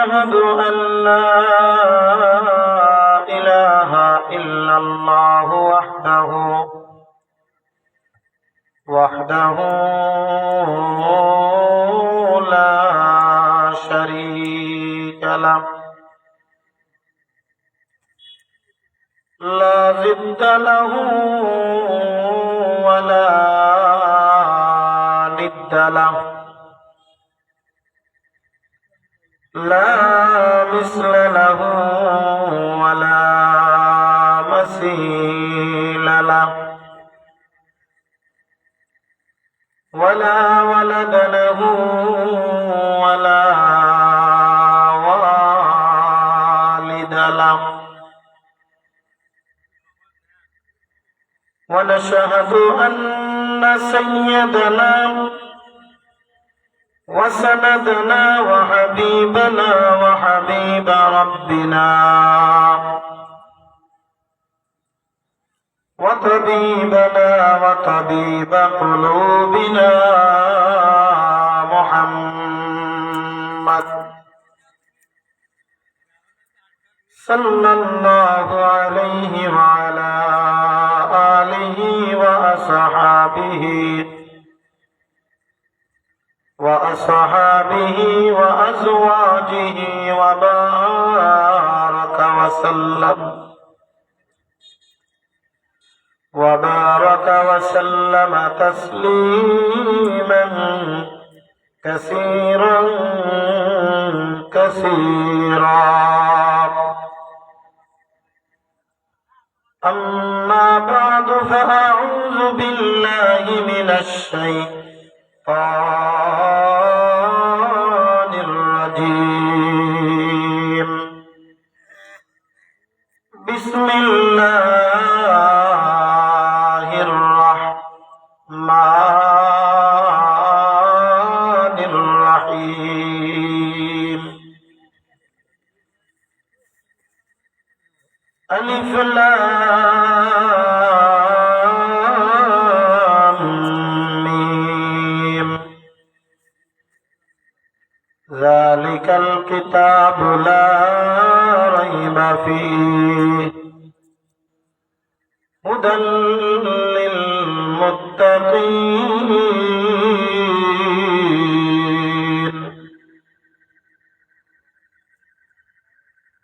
أشهد أن لا إله إلا الله وحده لا شريك له لا ضد له ولا ند له لا مثل له ولا مثيل له ولا ولد له ولا والد له ونشهد أن سيدنا وسندنا وحبيبنا وحبيب ربنا وطبيبنا وطبيب قلوبنا محمد صلى الله عليه وعلى آله وأصحابه وأزواجه وبارك وسلم تسليما كثيرا أما بعد فأعوذ بالله من الشيطان الرجيم بسم الله الرحمن الرحيم ألف لام ميم ذلك الكتاب لا ريب فيه هدى للمتقين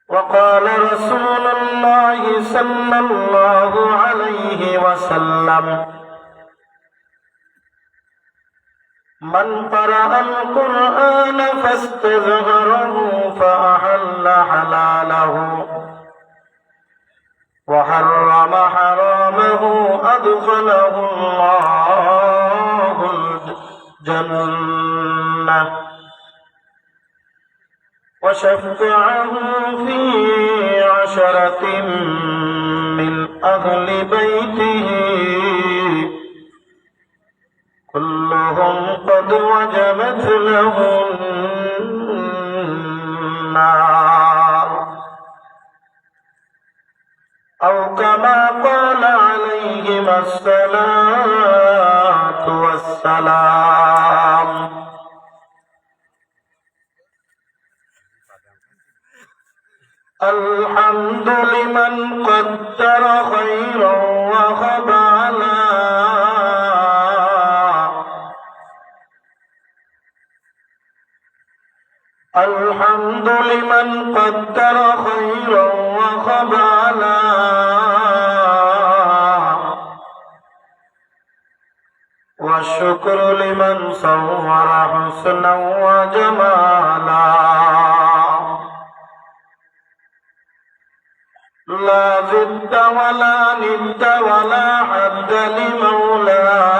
وقال رسول الله صلى الله عليه وسلم من قرأ القرآن فاستظهره فأحل حلاله وحرم حرامه أدخله الله الجنة وشفعه في 10 من أهل بيته كلهم قد وجبت لهم النار أو كما قال عليهما الصلاة والسلام الحمد لمن قدر خيرا وخبالا الحمد لمن قدر خيرا وخبالا والشكر لمن صور حسنا وجمالا لا ضد ولا ند ولا حد لمولاه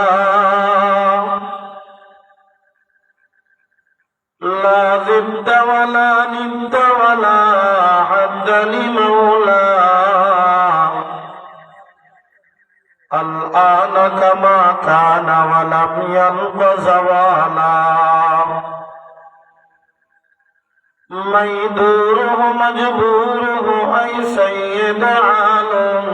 لا ضد ولا ند ولا حد لمولاه الآن كما كان ولم يلق زوالا ميدوره مجبوره أي سيد عالم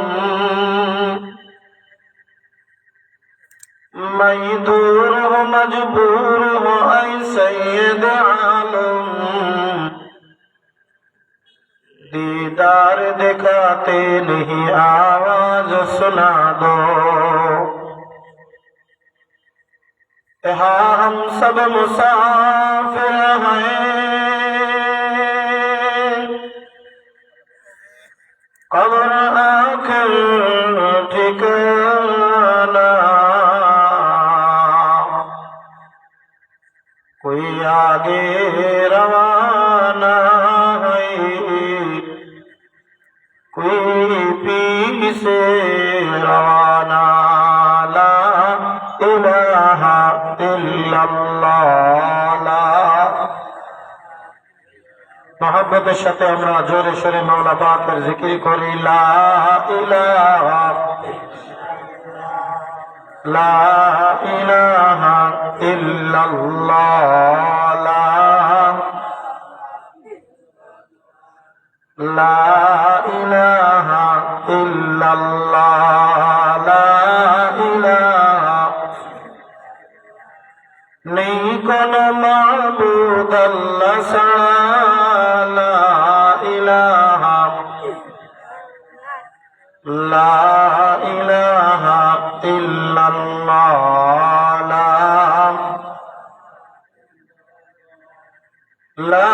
ميدوره مجبوره أي سيد عالم दीदार दिखाते नहीं आवाज सुना दो। यहाँ हम सब मुसाफिर हैं, कब्र आखिर ठिकाना। कोई आगे रवाना है, कोई पीछे रवाना। ला इलाहा इल्लल्लाह। मोहब्बतेर साथे আমরা জোরে সোরে মাওলা পাকের জিকির করি। লা ইলাহা লা ইলাহা ইল্লাল্লাহ। লা ইলাহা ইল্লাল্লাহ। লা ইলাহা নেই কোন মাবুদ আল্লাহ ছাড়া। লা ইলাহা লা ইলাহা ইল্লাল্লাহ। লা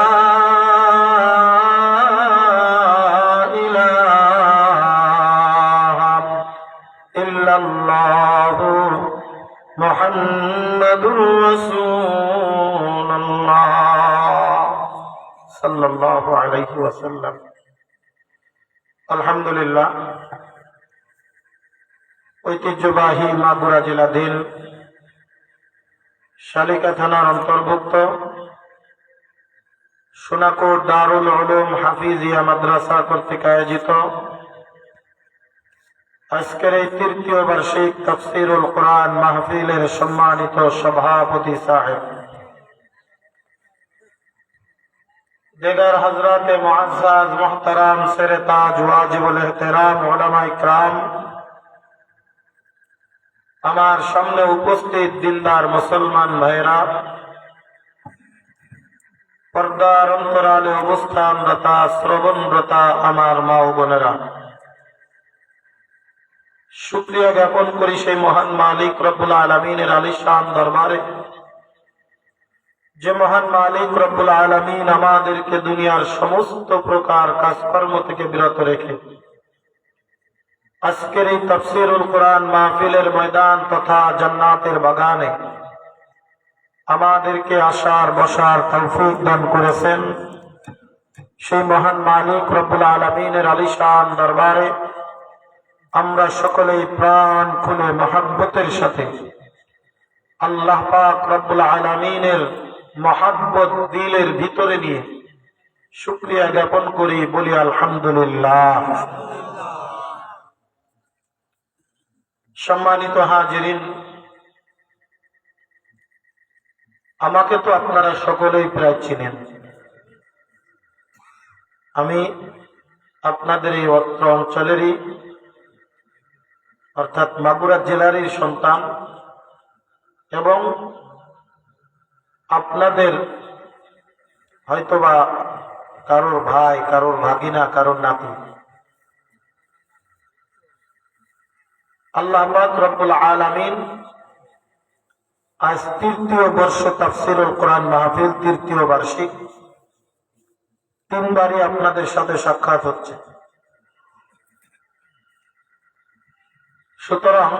ইলাহা ইল্লাল্লাহু মুহাম্মাদুর রাসূলুল্লাহ সাল্লাল্লাহু আলাইহি ওয়াসাল্লাম। আলহামদুলিল্লাহ, ঐতিহ্যবাহী মাগুরা জেলাধীন শালিকা থানার অন্তর্ভুক্ত সোনাকোট দারুল উলুম হাফিজিয়া মাদ্রাসা কর্তৃক আয়োজিত আজকের এই তৃতীয় বার্ষিক তাফসীরুল কোরআন মাহফিলের সম্মানিত সভাপতি সাহেব, দিগার হযরতে মুআজ্জাজ মুহতারাম সেরে তাজ ওয়াজিবুল ইহতিরাম উলামা ইকরাম, আমার সামনে উপস্থিত দিনদার মুসলমান ভাইরা, পর্দার অন্তরালে অবস্থানরতা শ্রবণরতা আমার মা ও বোনেরা, শুকরিয়া জ্ঞাপন করি সেই মহান মালিক রব্বুল আলামিনের আলিশান দরবারে, যে মহান মালিক রব্বুল আলামিন আমাদেরকে দুনিয়ার সমস্ত প্রকার কাজকর্ম থেকে বিরত রেখে আজকের এই তাফসীরুল কোরআন মাহফিলের ময়দান তথা জান্নাতের বাগানে আমাদেরকে আসার বসার তৌফিক দান করেছেন। সেই মহান মালিক রব্বুল আলামিনের আলিশান দরবারে আমরা সকলেই প্রাণ খুলে মহব্বতের সাথে আল্লাহ পাক রব্বুল আলামিনের মহব্বত দিলের ভিতরে নিয়ে শুকরিয়া জ্ঞাপন করি, বলি আলহামদুলিল্লাহ। সম্মানিত হাজিরিন, আমাকে তো আপনারা সকলেই প্রায় চিনেন। আমি আপনাদের এই অত্র অঞ্চলেরই অর্থাৎ মাগুরা জেলারই সন্তান এবং আপনাদের হয়তোবা কারোর ভাই, কারোর ভাগিনা, কারোর নাতি। আল্লাহ পাক রব্বুল আলামিন আজ তৃতীয় বর্ষ তাফসীরুল কোরআন মাহফিল, তৃতীয় বার্ষিক, তিনবারই আপনাদের সাথে সাক্ষাৎ হচ্ছে। সুতরাং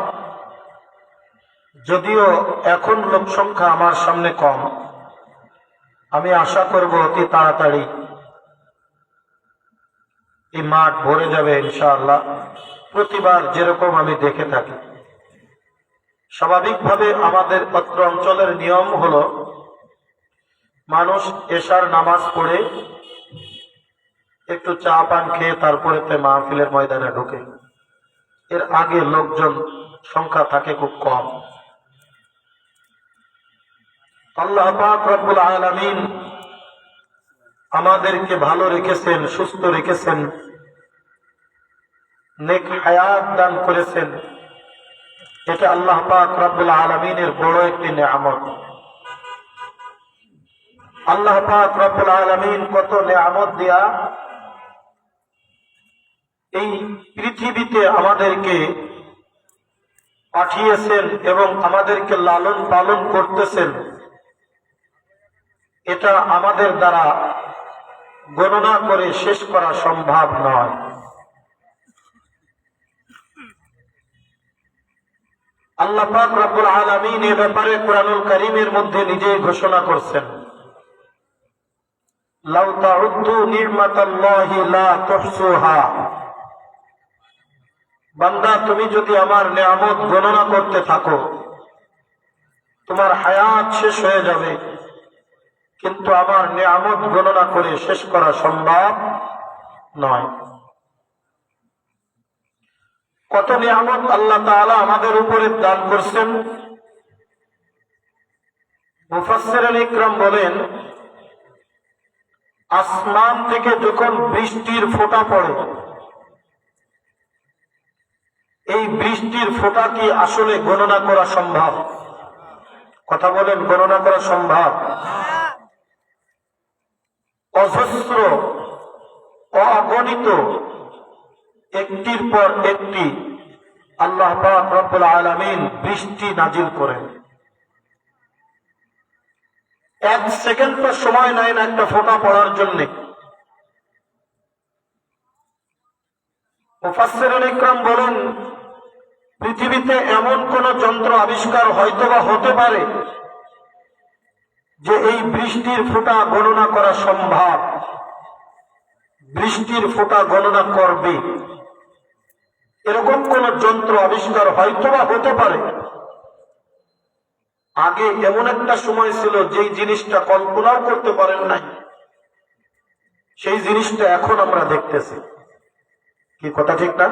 যদিও এখন লোক সংখ্যা আমার সামনে কম, আমি আশা করব অতি তাড়াতাড়ি এই মাঠ ভরে যাবে ইনশাআল্লাহ। প্রতিবার যেরকম আমি দেখে থাকি, স্বাভাবিকভাবে আমাদের অত্র অঞ্চলের নিয়ম হলো মানুষ এশার নামাজ পড়ে একটু চা পান খেয়ে তারপরে মাহফিলের ময়দানে ঢুকে। এর আগে লোকজন সংখ্যা থাকে খুব কম। আল্লাহ পাক রব্বুল আলামিন আমাদেরকে ভালো রেখেছেন, সুস্থ রেখেছেন, নেক হায়াত দান করেছেন। এটা আল্লাহ পাক রব্বুল আলামিনের বড় একটি নেয়ামত। আল্লাহ পাক রব্বুল আলামিন কত নেয়ামত দিয়া এই পৃথিবীতে আমাদেরকে পাঠিয়েছেন এবং আমাদেরকে লালন পালন করতেছেন, এটা আমাদের দ্বারা গণনা করে শেষ করা সম্ভব নয়। আল্লাহ পাক রব্বুল আলামিন এ ব্যাপারে কুরআনুল কারীমের মধ্যে নিজেই ঘোষণা করছেন, লাউ তাউদ্দু নি'মাতাল্লাহি লা তুহসুহা। বান্দা, তুমি যদি আমার নিয়ামত গণনা করতে থাকো, তোমার হায়াত শেষ হয়ে যাবে, কিন্তু আমার নিয়ামত গণনা করে শেষ করা সম্ভব নয়। কত নিয়ামত আল্লাহ তাআলা আমাদের উপরে দান করছেন। মুফাসসিরিন ইকরাম বলেন, আসমান থেকে যখন বৃষ্টির ফোঁটা পড়ে, এই বৃষ্টির ফোঁটা কি আসলে গণনা করা সম্ভব? কথা বলেন, গণনা করা সম্ভব? অজস্র অগণিত একটির পর একটি আল্লাহ পাক রব্বুল আলামিন বৃষ্টি নাজিল করেন। এক সেকেন্ড তো সময় নেয় না একটা ফোঁটা পড়ার জন্য। মুফাসসিরিন ইকরাম বলেন, পৃথিবীতে এমন কোন যন্ত্র আবিষ্কার হয়তোবা হতে পারে যে এই বৃষ্টির ফোঁটা গণনা করা সম্ভব, বৃষ্টির ফোঁটা গণনা করবে, এরকম কোন যন্ত্র আবিষ্কার হয়তোবা হতে পারে। আগে এমন একটা সময় ছিল যেই জিনিসটা কল্পনাও করতে পারেন নাই, সেই জিনিসটা এখন আমরা দেখতেছি। কি কথা ঠিক না?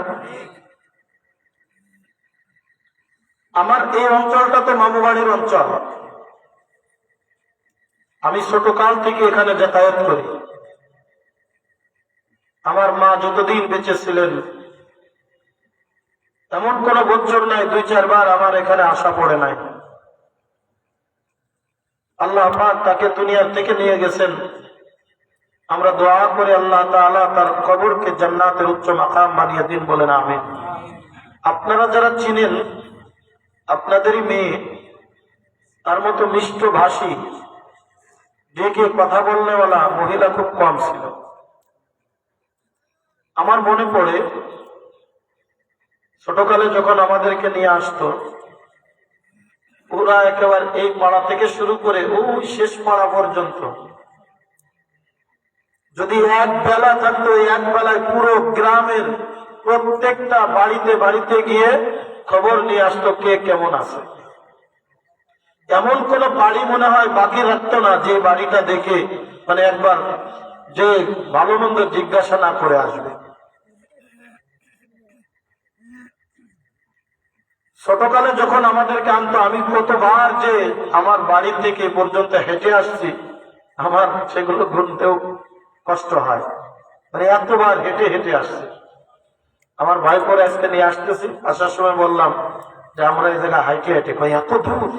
আমার এই অঞ্চলটা তো মামু বাড়ির অঞ্চল। আমি ছোটকাল থেকে এখানে যাতায়াত করি। আমার মা যতদিন বেঁচে ছিলেন এমন কোন বছর নাই 2-4 বার আমার এখানে আসা পড়ে নাই। আল্লাহ পাক তাকে দুনিয়ার থেকে নিয়ে গেছেন। আমরা দোয়া করে আল্লাহ তাআলা তার কবরকে জান্নাতের উচ্চ মাকাম বানিয়ে দিন, বলেন আমিন। আপনারা যারা চিনেন, আপনাদেরই মেয়ে, তার মতো মিষ্ট ভাষী, ডেকে কথা বলনেওয়ালা মহিলা খুব কম ছিল। আমার মনে পড়ে ছোটকালে যখন আমাদেরকে নিয়ে আসতো, ওরা একেবারে এই পাড়া থেকে শুরু করে ওই শেষ পাড়া পর্যন্ত যদি এক বেলা থাকতো, এক বেলায় পুরো গ্রামের প্রত্যেকটা বাড়িতে বাড়িতে গিয়ে খবর নিয়ে আসতো কে কেমন আছে। এমন কোন বাড়ি মনে হয় বাকি রাখতো না যে বাড়িটা দেখে মানে একবার যে ভালো মন্দ জিজ্ঞাসা না করে আসবে। ছোটকালে যখন আমাদেরকে আনতো, আমি কতবার যে আমার বাড়ি থেকে পর্যন্ত হেঁটে আসছি, আমার সেগুলো গুনতেও কষ্ট হয়। মানে এতবার হেঁটে হেঁটে আসছে। আমার ভাই পরে আজকে নিয়ে আসতেছি, আসার সময় বললাম যে আমরা এই জায়গায় হাইটে হেঁটে, কই এত দূর?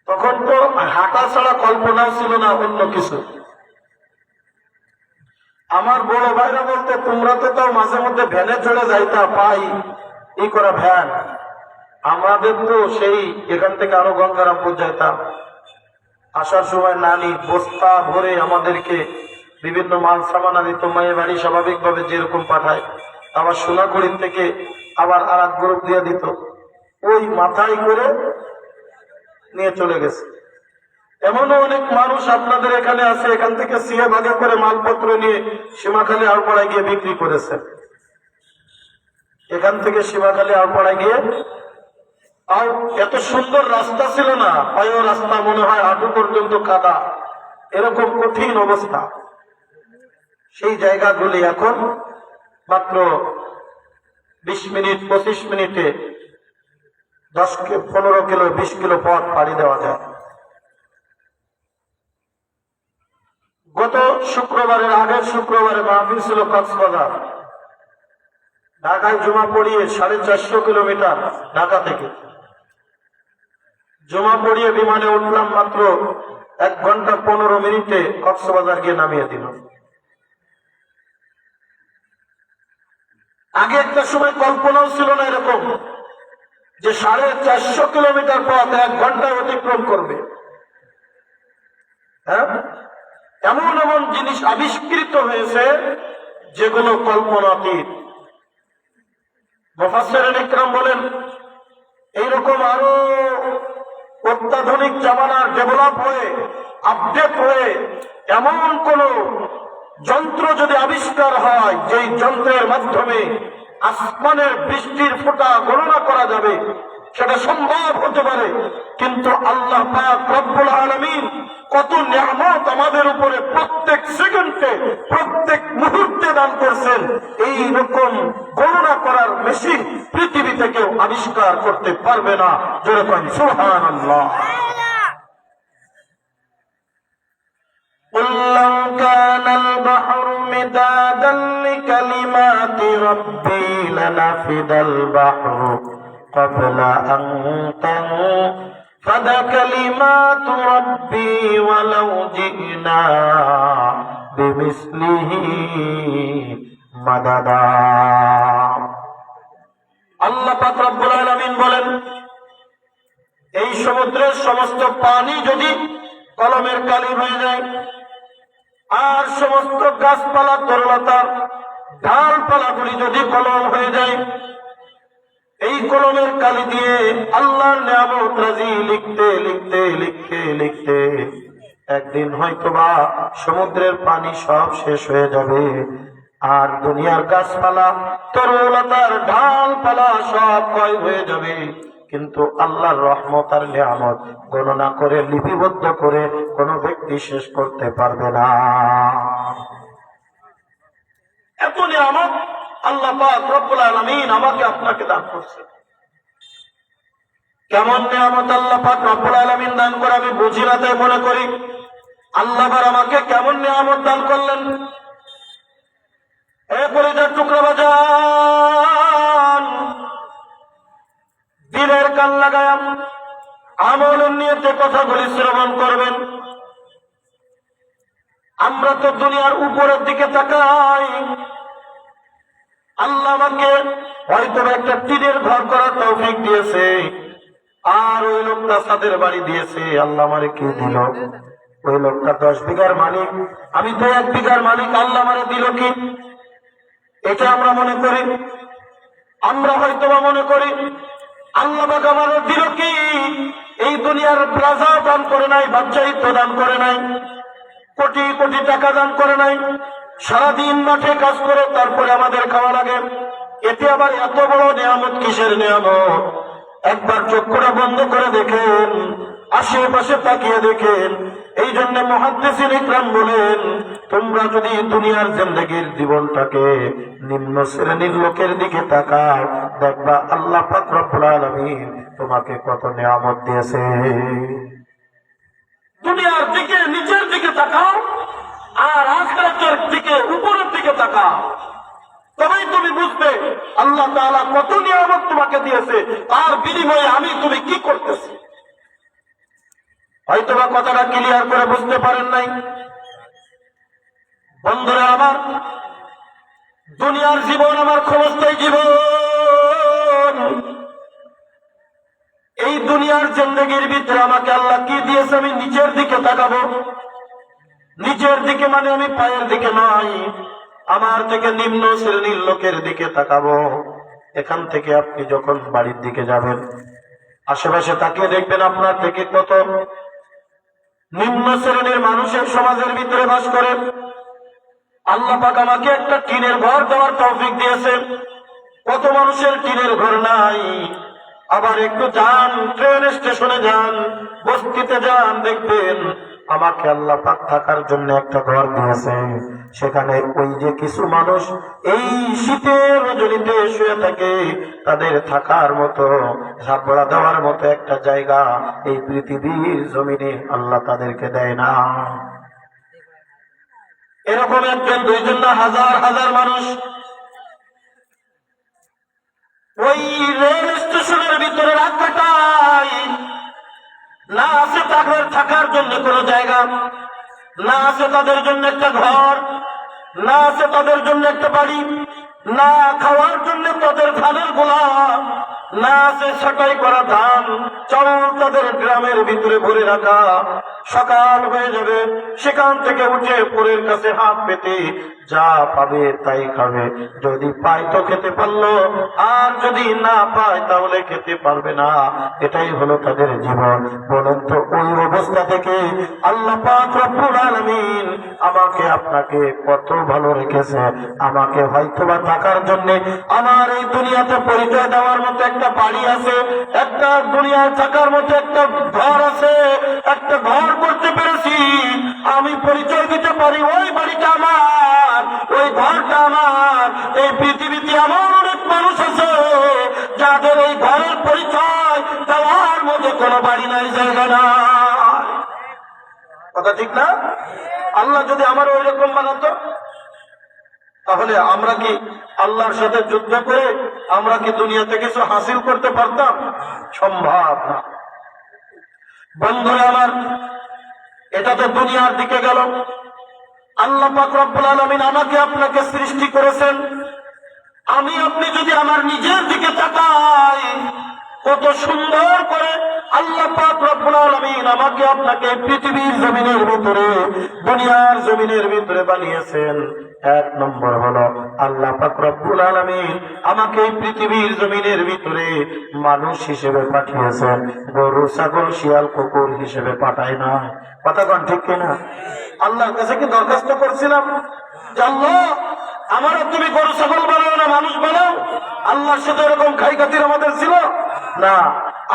তখন তো হাঁটা ছাড়া কল্পনাও ছিল না অন্য কিছু। আমার বড় ভাইরা বলতে, তোমরা তো তাও মাঝে মধ্যে ভ্যানে চলে যাইতা, পাই ই করা ভ্যান। আমাদের তো সেই এখান থেকে আরো গঙ্গারামপুর যাইতাম। আসার সময় নানি বস্তা ভরে আমাদেরকে বিভিন্ন মাল সামানা দিত, মায়ের বাড়ি স্বাভাবিকভাবে যেরকম পাঠায়। আবার সোনাকুড়ির থেকে আবার আর এক গ্রুপ দিয়ে দিত, ওই মাথায় করে নিয়ে চলে গেছে। এমনও অনেক মানুষ আপনাদের এখানে আছে, এখান থেকে সিএ ভাগে করে মালপত্র নিয়ে সীমাখালী আড়পাড়ায় গিয়ে বিক্রি করেছে। এখান থেকে সীমাখালী আড়পাড়ায় গিয়ে, আর এত সুন্দর রাস্তা ছিল না, পায়ো রাস্তা মনে হয় হাঁটু পর্যন্ত কাদা, এরকম কঠিন অবস্থা। সেই জায়গাগুলি এখন মাত্র 20 মিনিট 25 মিনিটে 10-15 কিলো 20 কিলো পথ পাড়ি দেওয়া যায়। গত শুক্রবারের আগের শুক্রবারে মাহফিল ছিল কক্সবাজার। ঢাকায় জমা পড়িয়ে 450 কিলোমিটার ঢাকা থেকে জমা পড়িয়ে বিমানে উঠলাম, মাত্র 1 ঘন্টা 15 মিনিটে কক্সবাজার গিয়ে নামিয়ে দিল। আগে একটা সময় কল্পনাও ছিল না এরকম যে 450 কিলোমিটার পথ 1 ঘন্টায় অতিক্রম করবে। হ্যাঁ, এমন এমন জিনিস আবিষ্কৃত হয়েছে যেগুলো কল্পনাতীত। মুফাসসিরিন ইকরাম বলেন এইরকম আরো অত্যাধুনিক জামানার ডেভেলপ হয়ে আপডেট হয়ে এমন কোন যন্ত্র যদি আবিষ্কার হয় যেই যন্ত্রের মাধ্যমে আসমানের বৃষ্টির ফোঁটা গণনা করা যাবে, সেটা সম্ভব হতে পারে। কিন্তু আল্লাহ পাক রব্বুল আলামিন কত নিয়ামত আমাদের উপরে প্রত্যেক সেকেন্ডে প্রত্যেক মুহূর্তে দান করছেন, এই রকম গণনা করার মেশিন পৃথিবীতে কেউ আবিষ্কার করতে পারবে না। জোরে বলেন সুবহানাল্লাহ। قل لو كان البحر مدادا لكلمات ربي لنفد البحر قبل أن تنفد كلمات ربي ولو جئنا بمثله مددا। আল্লাহ পাক রব্বুল আলামিন বলেন, এই সমুদ্রের সমস্ত পানি যদি কলমের কালি হয়ে যায়, আর সমস্ত গাছপালা তরুলতার ডালপালাগুলি যদি কলম হয়ে যায়, এই কলমের কালি দিয়ে আল্লাহর নিয়ামত রাজি লিখতে লিখতে লিখতে লিখতে একদিন হয়তোবা সমুদ্রের পানি সব শেষ হয়ে যাবে, আর দুনিয়ার গাছপালা তরুলতার ডালপালা সব ক্ষয় হয়ে যাবে। কিন্তু আল্লাহর রহমত আর নিয়ামত গণনা করে লিপিবদ্ধ করে কোনো ব্যক্তি শেষ করতে পারবে না। এত নিয়ামত আল্লাহ পাক রব্বুল আলামিন আমাকে আপনাকে দান করছে। কেমন নিয়ামত আল্লাহ পাক রব্বুল আলামিন দান করে আমি বুঝি না, তাই মনে করি আল্লাহ পাক আমাকে কেমন নিয়ামত দান করলেন। এ কলিজার টুকরা বাজান, দিলের কান লাগায় আমলের নিয়তে কথাগুলি শ্রবণ করবেন। আমরা তো দুনিয়ার উপরের দিকে তাকাই। আল্লাহ আমাকে হয়তো একটা টিনের ঘর করার তৌফিক দিয়েছে, আর ওই লোকটা ছাদের বাড়ি দিয়েছে। আল্লাহ আমারে কি দিল? ওই লোকটা 10 বিঘার মালিক, আমি তো 1 বিঘার মালিক। আল্লাহ আমারে দিল কি? এটা আমরা মনে করি। আমরা হয়তো মনে করি আল্লাহ পাক আমারে দিল কি? এই দুনিয়ার প্লাজা দান করে নাই, বাচ্চাইত্ব দান করে নাই, কোটি কোটি টাকা দান করে নাই, সারাদিন মাঠে কাজ করে তারপরে আমাদের খাওয়া লাগে। এতে আবার এত বড় নিয়ামত কিসের নিয়ামত? একবার চক্ষুটা বন্ধ করে দেখেন, আশেপাশে তাকিয়ে দেখেন। এই জন্য মুহাদ্দিসিন ইকরাম বলেন, তোমরা যদি দুনিয়ার জিন্দেগির জীবনটাকে নিম্ন শ্রেণীর লোকের দিকে তাকাও, দেখবা আল্লাহ পাক রব্বুল আলামিন তোমাকে কত নিয়ামত দিয়েছে। দুনিয়ার দিকে নিচের দিকে তাকাও, আর আখিরাতের দিকে উপরের দিকে তাকাও, তবেই তুমি বুঝবে আল্লাহ তাআলা কত নিয়ামত তোমাকে দিয়েছে, তার বিনিময়ে আমি তুমি কি করতেছি। হয়তোবা কথাটা ক্লিয়ার করে বুঝতে পারেন নাই। বন্ধুরা আমার, দুনিয়ার জীবন আমার ক্ষমতায় জীবন। এই দুনিয়ার জিন্দেগির ভিতরে আমাকে আল্লাহ কি দিয়েছে? আমি নিচের দিকে তাকাবো। নিচের দিকে মানে আমি পায়ের দিকে নয়, আমার থেকে নিম্ন শ্রেণীর লোকের দিকে তাকাবো। এখান থেকে আপনি যখন বাড়ির দিকে যাবেন, আশেপাশে তাকিয়ে দেখবেন আপনার থেকে কত নিম্ন শ্রেণীর মানুষের সমাজের ভিতরে বাস করে। আল্লাহ পাক আমাকে একটা টিনের ঘর দেওয়ার তৌফিক দিয়েছে। কত মানুষের টিনের ঘর নাই। আবার একটু যান, ট্রেন স্টেশনে যান, বস্তিতে যান, দেখবেন আমাকে আল্লাহ পাক থাকার জন্য একটা ঘর দিয়েছে। সেখানে ওই যে কিছু মানুষ এই শীতের রজনীতে শুয়ে থাকে, তাদের থাকার মতো, ঝাপড়া দেওয়ার মতো একটা জায়গা এই পৃথিবীর জমিনে আল্লাহ তাদেরকে দেয় না। এরকম একজন দুইজন না, হাজার হাজার মানুষ ওই রেল স্টেশনের ভিতরে রাত কাটায়। না আছে তাদের থাকার জন্য কোনো জায়গা, না আছে তাদের জন্য একটা ঘর, না আছে তাদের জন্য একটা বাড়ি, না খাওয়ার জন্য তাদের ধানের গোলাম, না আছে ছাঁটাই করা ধান চাউল তাদের গ্রামের ভিতরে ভরে রাখা। সকাল হয়ে যাবে, সেখান থেকে উঠে পরের কাছে হাত পেতে যা পাবে তাই খাবে। যদি পায় তো খেতে পারলো, আর যদি না পায় তাহলে খেতে পারবে না। এটাই হলো তাদের জীবন। বলেন তো ওই অবস্থা থেকে আল্লাহ পাক রব্বুল আলামিন আমাকে আপনাকে কত ভালো রেখেছে। আমাকে হয়তোবা থাকার জন্য আমার এই দুনিয়াতে পরিচয় দেওয়ার মতো একটা বাড়ি আছে, একটা দুনিয়ায় থাকার মতো একটা ঘর আছে, একটা ঘর করতে পেরেছি। আমি পরিচয় দিতে পারি ওই বাড়িটা আমার, ওই ঘরটা আমার। এই পৃথিবীতে এমন অনেক মানুষ আছে যাদের এই ঘরের পরিচয় দেওয়ার মধ্যে কোনো বাড়ি নাই, জায়গা নাই। কথা ঠিক না? আল্লাহ যদি আমার ওই রকম বানাতো, তাহলে আমরা কি আল্লাহর সাথে যুদ্ধ করে আমরা কি দুনিয়াতে কিছু হাসিল করতে পারতাম? সম্ভব না। বন্ধুরা আমার, এটা তো দুনিয়ার দিকে গেল। আল্লাহ পাক রব্বুল আলামিন আমাকে আপনাকে সৃষ্টি করেছেন। আমি আপনি যদি আমার নিজের দিকে তাকাই, কত সুন্দর করে আল্লাহ পাক রব্বুল আলামিন আমাকে আপনাকে পৃথিবীর জমিনের ভিতরে, দুনিয়ার জমিনের ভিতরে বানিয়েছেন। এক নম্বর হলো আল্লাহ পাক রব্বুল আলামিন আমাকে এই পৃথিবীর জমিনের ভিতরে মানুষ হিসেবে পাঠিয়েছেন, গরু ছাগল শিয়াল কুকুর হিসেবে পাঠায় না। কথা কোন ঠিক কিনা? আল্লাহর কাছে কি দরখাস্ত করছিলাম যে আল্লাহ আমারও তুমি গরু ছাগল বানাও না, মানুষ বানাও? আল্লাহর সাথে এরকম খাই খাতির আমাদের ছিল না।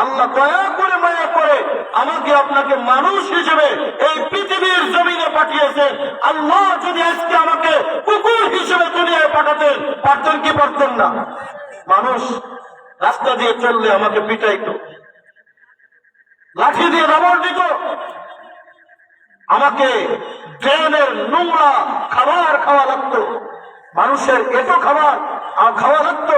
আল্লাহ দয়া করে মায়া করে আমাকে আপনাকে মানুষ হিসেবে এই পৃথিবীর জমিনে পাঠিয়েছেন। আল্লাহ যদি আজকে আমাকে কুকুর হিসেবে দুনিয়ায় পাঠাতেন, পারতেন কি পারতেন না? মানুষ রাস্তা দিয়ে চললে আমাকে পিটাইতো, লাঠি দিয়ে রাবড় দিত, আমাকে ড্রেনের নোংরা খাবার খাওয়া লাগতো, মানুষের এটো খাবার খাওয়া লাগতো।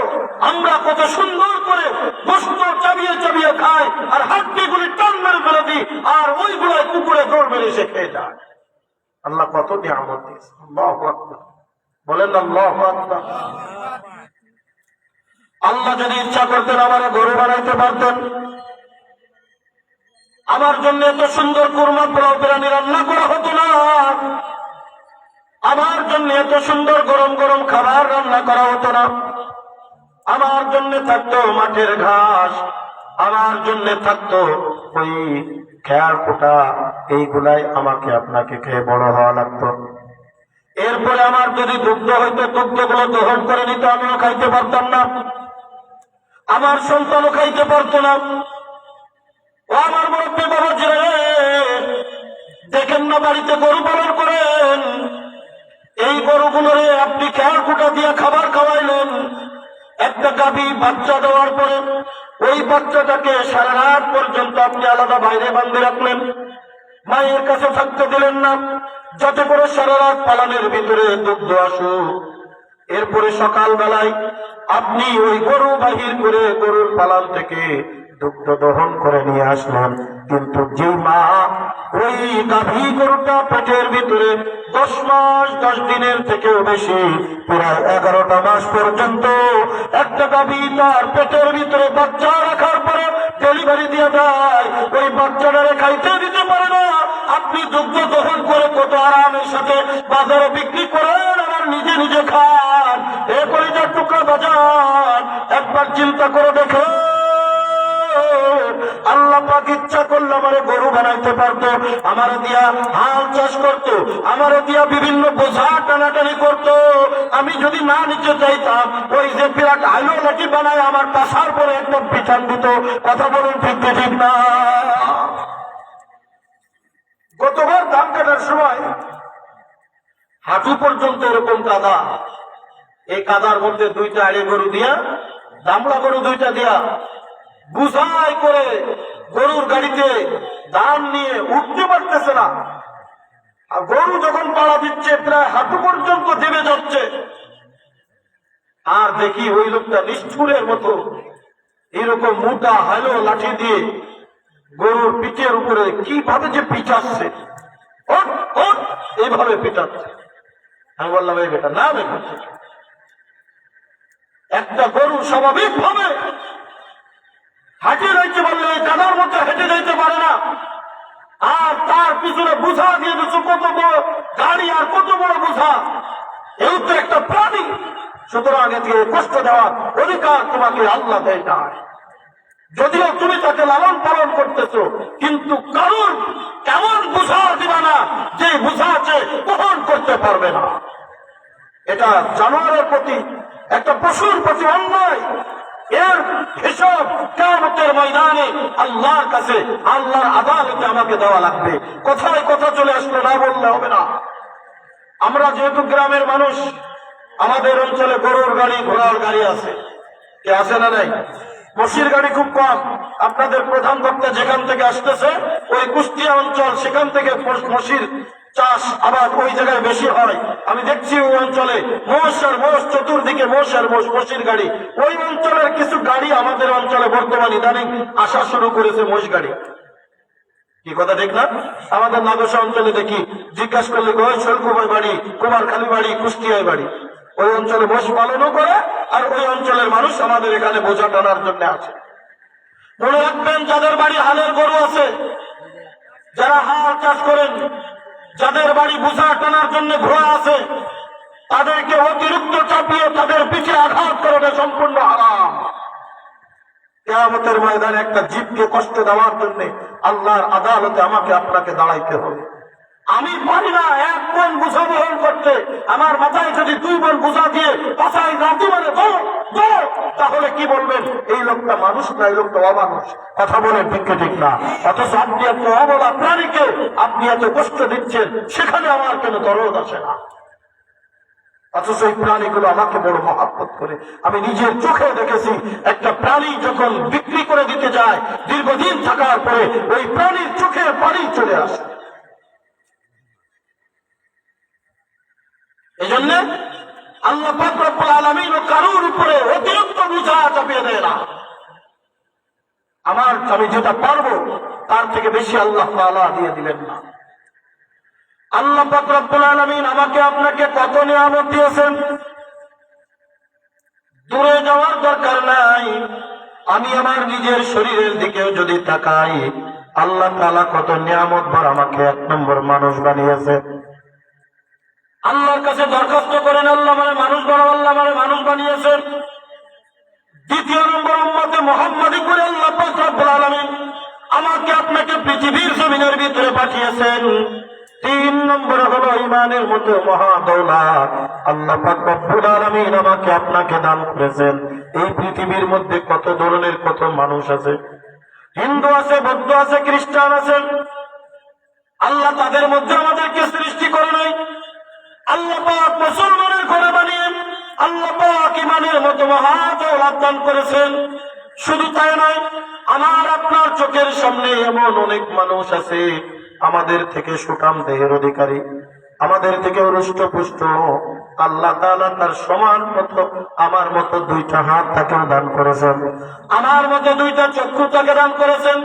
আমরা কত সুন্দর করে গোশত চাবিয়ে চাবিয়ে খাই, আর হাড্ডিগুলি টান মেরে ফেলে দিই, আর ওইগুলোয় কুকুরে দৌড় মেরে এসে খেয়ে যায়। আল্লাহ কত নিয়ামত দিয়েছে। আল্লাহু আকবার, বলেন আল্লাহু আকবার। আল্লাহ যদি ইচ্ছা করতেন আমার গরু বানাইতে পারতেন, আমার জন্য এত সুন্দর কুরমা পোলাও বিরিয়ানি রান্না করা হতো না, আমার জন্য এত সুন্দর গরম গরম খাবার রান্না করা হতো না। আমার জন্য থাকতো মাঠের ঘাস, আমার জন্য থাকতো ওই খেয়ার কোটা, এইগুলাই আমাকে আপনাকে খেয়ে বড় হওয়া লাগতো। এরপরে আমার যদি দুগ্ধ হইতো, দুগ্ধগুলো দহন করে নিত, আমিও খাইতে পারতাম না, আমার সন্তানও খাইতে পারতো না। ও আমার মুরব্বী বাবাজিরা, দেখেন না বাড়িতে গরু পালন করেন, এই গরুগুলোরে আপনি খেয়ার কুটা দিয়ে খাবার খাওয়াইলেন। একটা গাভী বাচ্চা দেওয়ার পরে ওই বাচ্চাটাকে সারা রাত পর্যন্ত আপনি আলাদা বাইরে বাঁধে রাখলেন, মায়ের কাছে থাকতে দিলেন না, যাতে করে সারা রাত পালনের ভিতরে দুগ্ধ আসুক। এরপরে সকাল বেলায় আপনি ওই গরু বাহির করে গরুর পালান থেকে দুগ্ধ দহন করে নিয়ে আসলেন। কিন্তু যে মা ওই গাভী গরুটা পেটের ভিতরে 10 মাস 10 দিনের থেকেও বেশি, প্রায় 11টা মাস পর্যন্ত একটা গাভী তার পেটের ভিতরে বাচ্চা রাখার পরে ডেলিভারি দিয়ে দেয়, ওই বাচ্চাটারে খাইতে দিতে পারে না। আপনি দুগ্ধ দহন করে কত আরামের সাথে বাজারে বিক্রি করেন, আবার নিজে নিজে খান। এ কলিজার টুকরা বাজার, একবার চিন্তা করে দেখো, আল্লাহ পাক ইচ্ছা করলে আমারে গরু বানাইতে পারতো, আমার দিয়া হাল চাষ করতো, আমার দিয়া বিভিন্ন বোঝা টানাটানি করতো। আমি যদি না নিতে চাইতাম, ওই যে বিরাট আলো লাঠি বানায় আমার পাশার পরে একদম পিছান দিত। কথা বলুন ঠিক ঠিক না? গতবার ধান কাটার সময় হাঁটু পর্যন্ত এরকম কাদা, এই কাদার মধ্যে 2টা আড়ে গরু দিয়া, দামড়া গরু 2টা দিয়া বুঝাই করে গরুর গাড়িতে ধান নিয়ে উঠতে পারতেছে না। আর গরু যখন পাড়া দিচ্ছে প্রায় হাঁটু পর্যন্ত দেবে যাচ্ছে, আর দেখি ওই লোকটা নিষ্ঠুরের মতো এরকম মোটা হালো লাঠি দিয়ে গরুর পিঠের উপরে কিভাবে যে পিটাচ্ছে, এইভাবে পিটাচ্ছে। আমি বললাম এই বেটা না, বেটা একটা গরু স্বাভাবিক ভাবে হাঁটিয়ে যাইতে পারলে ওই কাদার মধ্যে হেঁটে যাইতে পারে না, আর তার পিছনে বোঝা দিয়ে দিচ্ছ কত বড় গাড়ি আর কত বড় বোঝা, এও তো একটা প্রাণী। সুতরাং একে কষ্ট দেওয়ার অধিকার তোমাকে আল্লাহ দেয় না। যদিও তুমি তাকে লালন পালন করতেছো, কিন্তু কারণ এমন বোঝা দিবা না যে বোঝা আছে বহন করতে পারবে না। এটা জানোয়ারের প্রতি, একটা পশুর প্রতি অন্যায়। এর হিসাব কিয়ামতের ময়দানে আল্লাহর কাছে, আল্লাহর আদালতে আমাকে দেওয়া লাগবে। কথায় কথা চলে আসলে না বললে হবে না। আমরা যেহেতু গ্রামের মানুষ, আমাদের অঞ্চলে গরুর গাড়ি ঘোড়ার গাড়ি আছে, কে আছে না নাই? মসির গাড়ি খুব কম। আপনাদের প্রধান বক্তা যেখান থেকে আসতেছে ওই কুষ্টিয়া অঞ্চল, সেখান থেকে মসির চাষ আবাদ ওই জায়গায় বেশি হয়। আমি দেখছি ওই অঞ্চলে মোষ আর মোষ, চতুর্দিকে মোষ আর মোষ, মসির গাড়ি। ওই অঞ্চলের কিছু গাড়ি আমাদের অঞ্চলে বর্তমান ইদানিং আসা শুরু করেছে, মোষ গাড়ি। কি কথা ঠিক না? আমাদের নাগসা অঞ্চলে দেখি, জিজ্ঞাসা করলে ওই শৈলকুপায় বাড়ি, কুমারখালী বাড়ি, কুষ্টিয়ায় বাড়ি। ওই অঞ্চলে মোষ পালনও করে, আর ওই অঞ্চলের মানুষ আমাদের এখানে বোঝা টানার জন্য আছে। মনে রাখবেন, যাদের বাড়ি হালের গরু আছে, যারা হাল চাষ করেন, যাদের বাড়ি বোঝা টানার জন্য ঘোড়া আছে, তাদেরকে অতিরিক্ত চাপিয়ে তাদের পিঠে আঘাত করাটা সম্পূর্ণ হারাম। কিয়ামতের ময়দানে একটা জীবকে কষ্ট দেওয়ার জন্য আল্লাহর আদালতে আমাকে আপনাকে দাঁড়াইতে হবে। আমি পারি না এক মন বোঝা বহন করতে, আমার মাথায় যদি 2 মন বোঝা দিয়ে পাশায় রাতি মানে তাহলে কি বলবেন? এই লোকটা মানুষ না, এই লোকটা অমানুষ। কথা বলেন ঠিক ঠিক না? অথচ আপনি এত অবলা প্রাণীকে আপনি এত কষ্ট দিচ্ছেন, সেখানে আমার কেন দরদ আসে না? অথচ এই প্রাণীগুলো আমাকে বড় মহাব্বত করে। আমি নিজের চোখে দেখেছি, একটা প্রাণী যখন বিক্রি করে দিতে যায়, দীর্ঘদিন থাকার পরে ওই প্রাণীর চোখে পানি চলে আসে। এই জন্য আল্লাহ পাক রব্বুল আলামিন কারোর উপরে অতিরিক্ত বোঝা চাপিয়ে দেয় না। আমি যেটা পারবো তার থেকে বেশি আল্লাহ তাআলা দিয়ে দিলেন না। আল্লাহ পাক রব্বুল আলামিন আমাকে আপনাকে কত নিয়ামত দিয়েছেন, দূরে যাওয়ার দরকার নাই। আমি আমার নিজের শরীরের দিকেও যদি তাকাই, আল্লাহ তাআলা কত নিয়ামত ভর আমাকে 1 নম্বর মানুষ বানিয়েছে। আল্লাহর কাছে দরখাস্ত করেন, আল্লাহ মানে মানুষ বানাও, আল্লাহ মানে মানুষ বানিয়েছেন। 2 নম্বর উম্মতে মুহাম্মাদি করে আল্লাহ পাক রব্বুল আলামিন আমাকে আপনাকে পৃথিবীর জমিনের ভিতরে পাঠিয়েছেন। 3 নম্বর হলো ঈমানের মতো মহা দৌলত আল্লাহ পাক রব্বুল আলামিন আমাকে আপনাকে দান করেছেন। এই পৃথিবীর মধ্যে কত ধরনের কত মানুষ আছে, হিন্দু আছে, বৌদ্ধ আছে, খ্রিস্টান আছে। আল্লাহ তাদের মধ্যে আমাদেরকে সৃষ্টি করে নাই। আল্লাহ পাক মুসলমানের ঘরে বানিয়ে আল্লাহ পাক ঈমানের মতো মহা দৌলত দান করেছেন। শুধু তাই নয়, আমার আপনার চোখের সামনে এমন অনেক মানুষ আছে আমাদের থেকে সুঠাম দেহের অধিকারী, আমাদের থেকে হৃষ্টপুষ্ট। আল্লাহ তাআলা তার সমান মতো আমার মতো 2টা হাত তাকে দান করেছেন, আমার মতো 2টা চক্ষু তাকে দান করেছেন,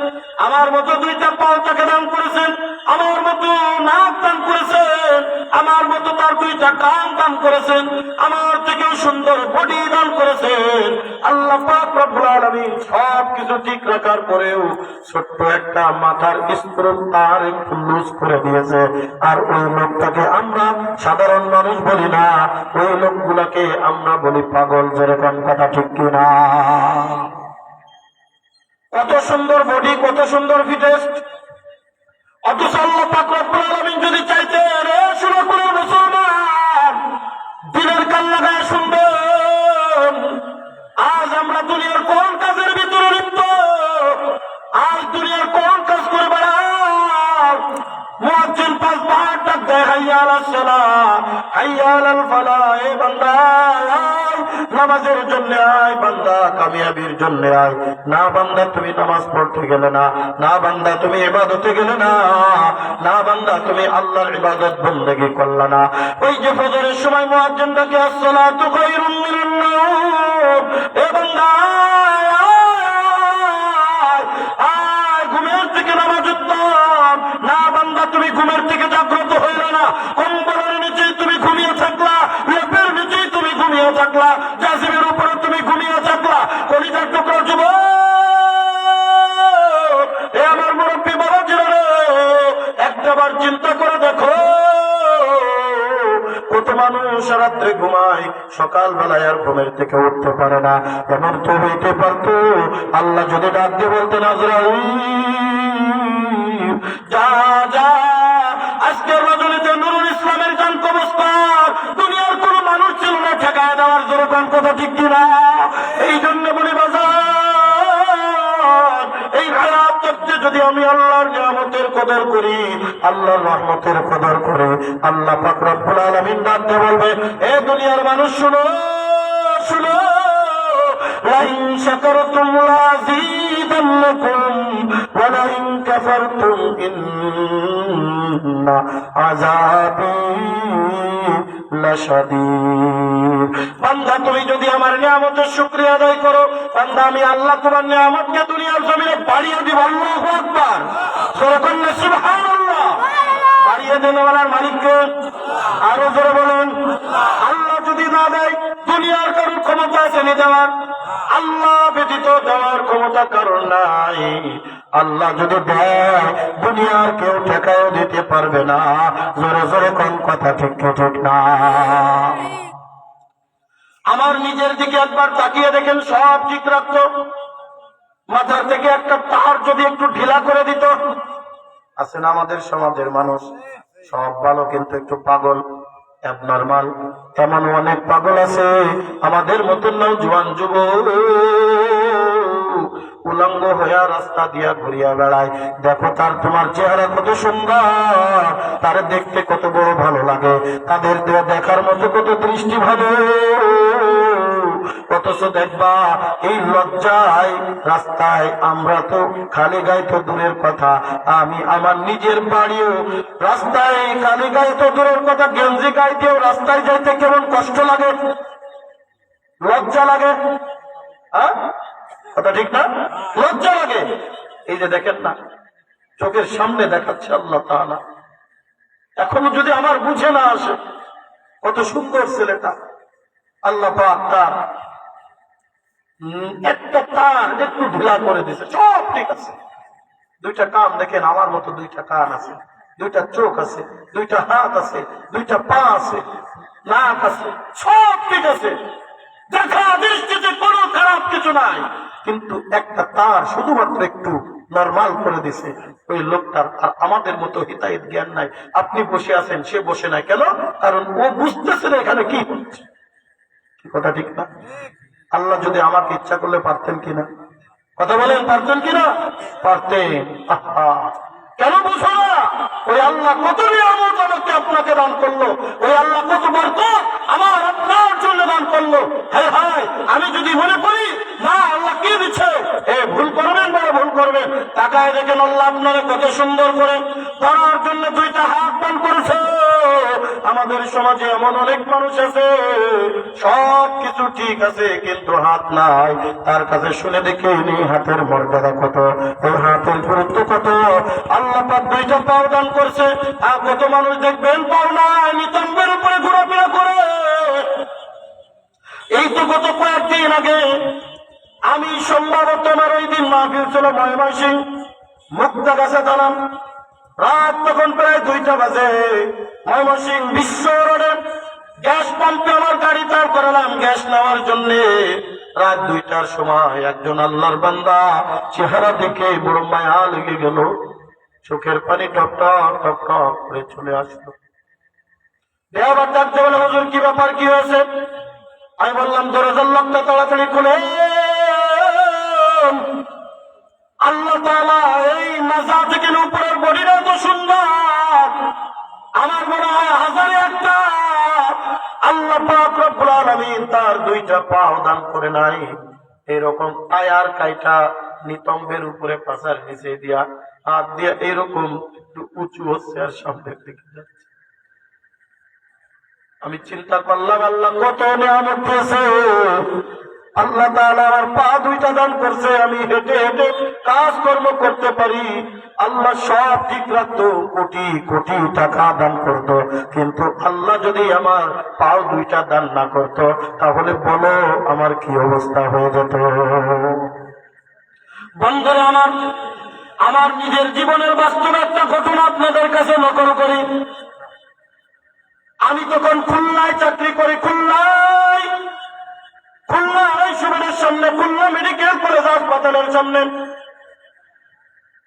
আমার মতো 2টা পাও তাকে দান করেছেন, আমার মতো নাক দান করেছেন, আমার মতো তার 2টা কান দান করেছেন, আমার থেকেও সুন্দর বডি দান করেছেন। আল্লাহ পাক রব্বুল আলামিন সব কিছু ঠিক রাখার পরেও ছোট্ট একটা মাথার স্ক্রু তার একটু লুজ করে দিয়েছে। আর ওই লোকটাকে আমরা সাধারণ মানুষ বলি না, ওই লোকগুলাকে আমরা বলি পাগল। যেরকম কথা ঠিক কিনা? কত সুন্দর বডি, কত সুন্দর ফিটনেস। অথচ আল্লাহ পাক রব্বুল আলামিন যদি চাইতেন, রে শুনো করে মুসলমান, দিনের কান লাগায় শুনবেন, আজ আমরা দুনিয়ার কোন কাজের ভিতরে লিপ্ত, আজ দুনিয়ার কোন কাজ করে বেড়াই। মুয়াজ্জিন 5 বার ডাক দেয়, হাইয়া আলাস সালাহ, হাইয়া আলাল ফালাহ। এ বান্দা নামাজের জন্য আয়, বান্দা কামিয়াবির জন্য আয়। না বান্দা তুমি নামাজ পড়তে গেলে না, না বান্দা তুমি ইবাদতে গেলে না, না বান্দা তুমি আল্লাহর ইবাদত বন্দেগী করলে না। ওই যে ফজরের সময় মুয়াজ্জিন ডাকে, আসসালাতু খায়রুম মিনান নাওম। এ বান্দা আয়, ঘুমের থেকে নামাজ উত্তম। না বান্দা তুমি ঘুমের থেকে জাগ্রত হইলে না, কম্বলের নিচে তুমি ঘুমিয়ে থাকলা, লেপের নিচে তুমি ঘুমিয়ে থাকলা, জাজিমের উপরে তুমি মানুষ রাত্রে ঘুমায়, সকাল বেলায় আর ঘুমের থেকে উঠতে পারে না। এমন তো হইতে পারত আল্লাহ যদি ডাক দিয়ে বলতেন আজরাইল যা যা আজকের রজনীতে নুরুল ইসলামের জান কবজ কর, দুনিয়ার কোন মানুষ ছিল না ঠেকায় দেওয়ার জোর কোন কথা ঠিক কিনা? এই জন্য বলি বাজার, এই হায়াত থাকতে যদি আমি আল্লাহর নিয়ামতের কদর করি, আল্লাহর রহমতের কদর করে, আল্লাহ পাক রব্বুল আলামিন ডাক দিয়ে বলবে, এ দুনিয়ার মানুষ শুনো শুনো, লাইন শাকারতুম লাযীদান্নাকুম ওয়া লাইন কাফারতুম ইন্না আযাবী লাশাদীদ। বান্দা তুমি যদি আমার নিয়ামতের শুকরিয়া আদায় করো, বান্দা আমি আল্লাহ তোমার নিয়ামতকে দুনিয়ার জমিনে বাড়িয়ে দিব। আল্লাহু আকবার, জোরে বলেন সুবহানাল্লাহ। বাড়িয়ে দেওয়ার মালিককে আরো জোরে বলেন। আল্লাহ যদি না দেয়, দুনিয়ার কারোর ক্ষমতা আছে নি দেওয়ার? আল্লাহ ব্যতীত দেওয়ার ক্ষমতা কারণ নাই। আল্লাহ যদি দেয়, দুনিয়ার কেউ ঠেকাও দিতে পারবে না। জোরে জোরে কোন কথা ঠিক ঠিক না? আমার নিজের দিকে একবার তাকিয়ে দেখেন, সব ঠিক রাখতো, মাথার থেকে একটা তার যদি একটু ঢিলা করে দিত। আছে না আমাদের সমাজের মানুষ সব ভালো কিন্তু একটু পাগল, অ্যাবনরমাল। এমন অনেক পাগল আছে আমাদের মতন নওজোয়ান যুবক উলঙ্গ হইয়া রাস্তা দিয়া ঘুরিয়া বেড়ায়। দেখো তার তোমার চেহারা কত সুন্দর, তার দেখতে কত বড় ভালো লাগে, তাদের দেখার মতো কত দৃষ্টি ভালো, অথচ দেখবা এই লজ্জায় রাস্তায় আমরা তো খালি গায়ে তো দূরের কথা, আমি আমার নিজের বাড়িও রাস্তায় খালি গায়ে তো দূরের কথা, গেঞ্জি গাইতেও রাস্তায় যাইতে কেমন কষ্ট লাগে, লজ্জা লাগে। হ্যাঁ কথা ঠিক না? লজ্জা লাগে। এই যে দেখেন না, চোখের সামনে দেখাচ্ছে আল্লাহ তাআলা, এখনো যদি আমার বুঝে না আসে কত সুন্দর ছেলেটা, আল্লাহ পাক তার একটা তার একটু ঢিলা করে দিছে, সব ঠিক আছে। দুইটা কান দেখেন, আমার মতো দুইটা কান আছে, দুইটা চোখ আছে, দুইটা হাত আছে, দুইটা পা আছে, নাক আছে, সব ঠিক আছে, দেখা দৃষ্টিতে কোনো খারাপ কিছু নাই। কিন্তু একটা তার শুধুমাত্র একটু নরমাল করে দিছে। ওই লোকটার আর আমাদের মতো হিতাহিত জ্ঞান নাই। আপনি বসে আছেন, সে বসে নাই কেন? কারণ ও বুঝতেছে না এখানে কি হচ্ছে। কথা ঠিক না? আল্লাহ যদি আমাকে ইচ্ছা করলে পারতেন কিনা? কথা বলেন, পারতেন কিনা? পারতেন। কেন বুঝো না? ওই আল্লাহ কত নিয়ামত আমাকে আপনাকে দান করলো, ওই আল্লাহ কত বরকত আমার আপনার জন্য দান করলো। হ্যাঁ হ্যাঁ, আমি যদি মনে করি না আল্লাহ কি দিচ্ছে, ভুল করবেন, বড় ভুল করবেন। তাকায় দেখেন আল্লাহ আপনারা কত সুন্দর করে ধরার জন্য দুইটা হাত দান করেছে। আমাদের সমাজে এমন অনেক মানুষ আছে, সব কিছু ঠিক আছে কিন্তু হাত নাই। তার কাছে শুনে দেখে নি হাতের মর্যাদা কত, ওই হাতের গুরুত্ব কত। আল্লাহ পাক দুইটা পাও দান করছে, আর কত মানুষ দেখবেন পাও নাই, নিতম্বের উপরে ঘোরাফেরা করে। এই তো গত কয়েকদিন আগে আমি সম্ভবত আমার ওই দিন মাহফিল ছিল ময়মনসিংহ মুক্তাগাছা গেলাম, রাত তখন প্রায় 2টা বাজে। ময়মনসিংহ বিশ্ব রোডে গ্যাস পাম্পে আমার গাড়ি দাঁড় করালাম গ্যাস নেওয়ার জন্য। রাত 2টার সময় একজন আল্লাহর বান্দা চেহারা দেখে বড় মায়া লেগে গেল, চোখের পানি টপ টপ টপ টপ করে চলে আসলো। দেওয়ার ডাকতে বলে, হুজুর কি ব্যাপার, কি হয়েছে? আমি বললাম দরজার লকটা তাড়াতাড়ি খুলে। আল্লাহ তাআলা এই মাথা থেকে উপরের বডিটা তো সুন্দর, আমার মনে হয় হাজারে একটা আল্লাহ পাক রব্বুল আলামিন তার 2টা পাও দান করে নাই। এরকম আয়ার কাইটা নিতম্বের উপরে পাছার নিচে দিয়া হাত দিয়া এরকম উঁচু হচ্ছে আর সামনের দিকে যাচ্ছে। আমি চিন্তা করলাম আল্লাহ কত নিয়ামত দিয়েছে, আল্লাহ তাআলা আমার পা 2টা দান করছে, আমি হেঁটে হেঁটে কাজকর্ম করতে পারি। আল্লাহ সব ঠিক রাখতো, কোটি কোটি টাকা দান করতো, কিন্তু আল্লাহ যদি আমার পাও 2টা দান না করতো তাহলে বলো আমার কি অবস্থা হয়ে যেত। বন্ধুরা আমার নিজের জীবনের বাস্তব একটা ঘটনা আপনাদের কাছে নকল করি। আমি তখন খুলনায় চাকরি করি, খুলনায় সুবিধার সামনে, খুলনা মেডিকেল কলেজ হাসপাতালের সামনে।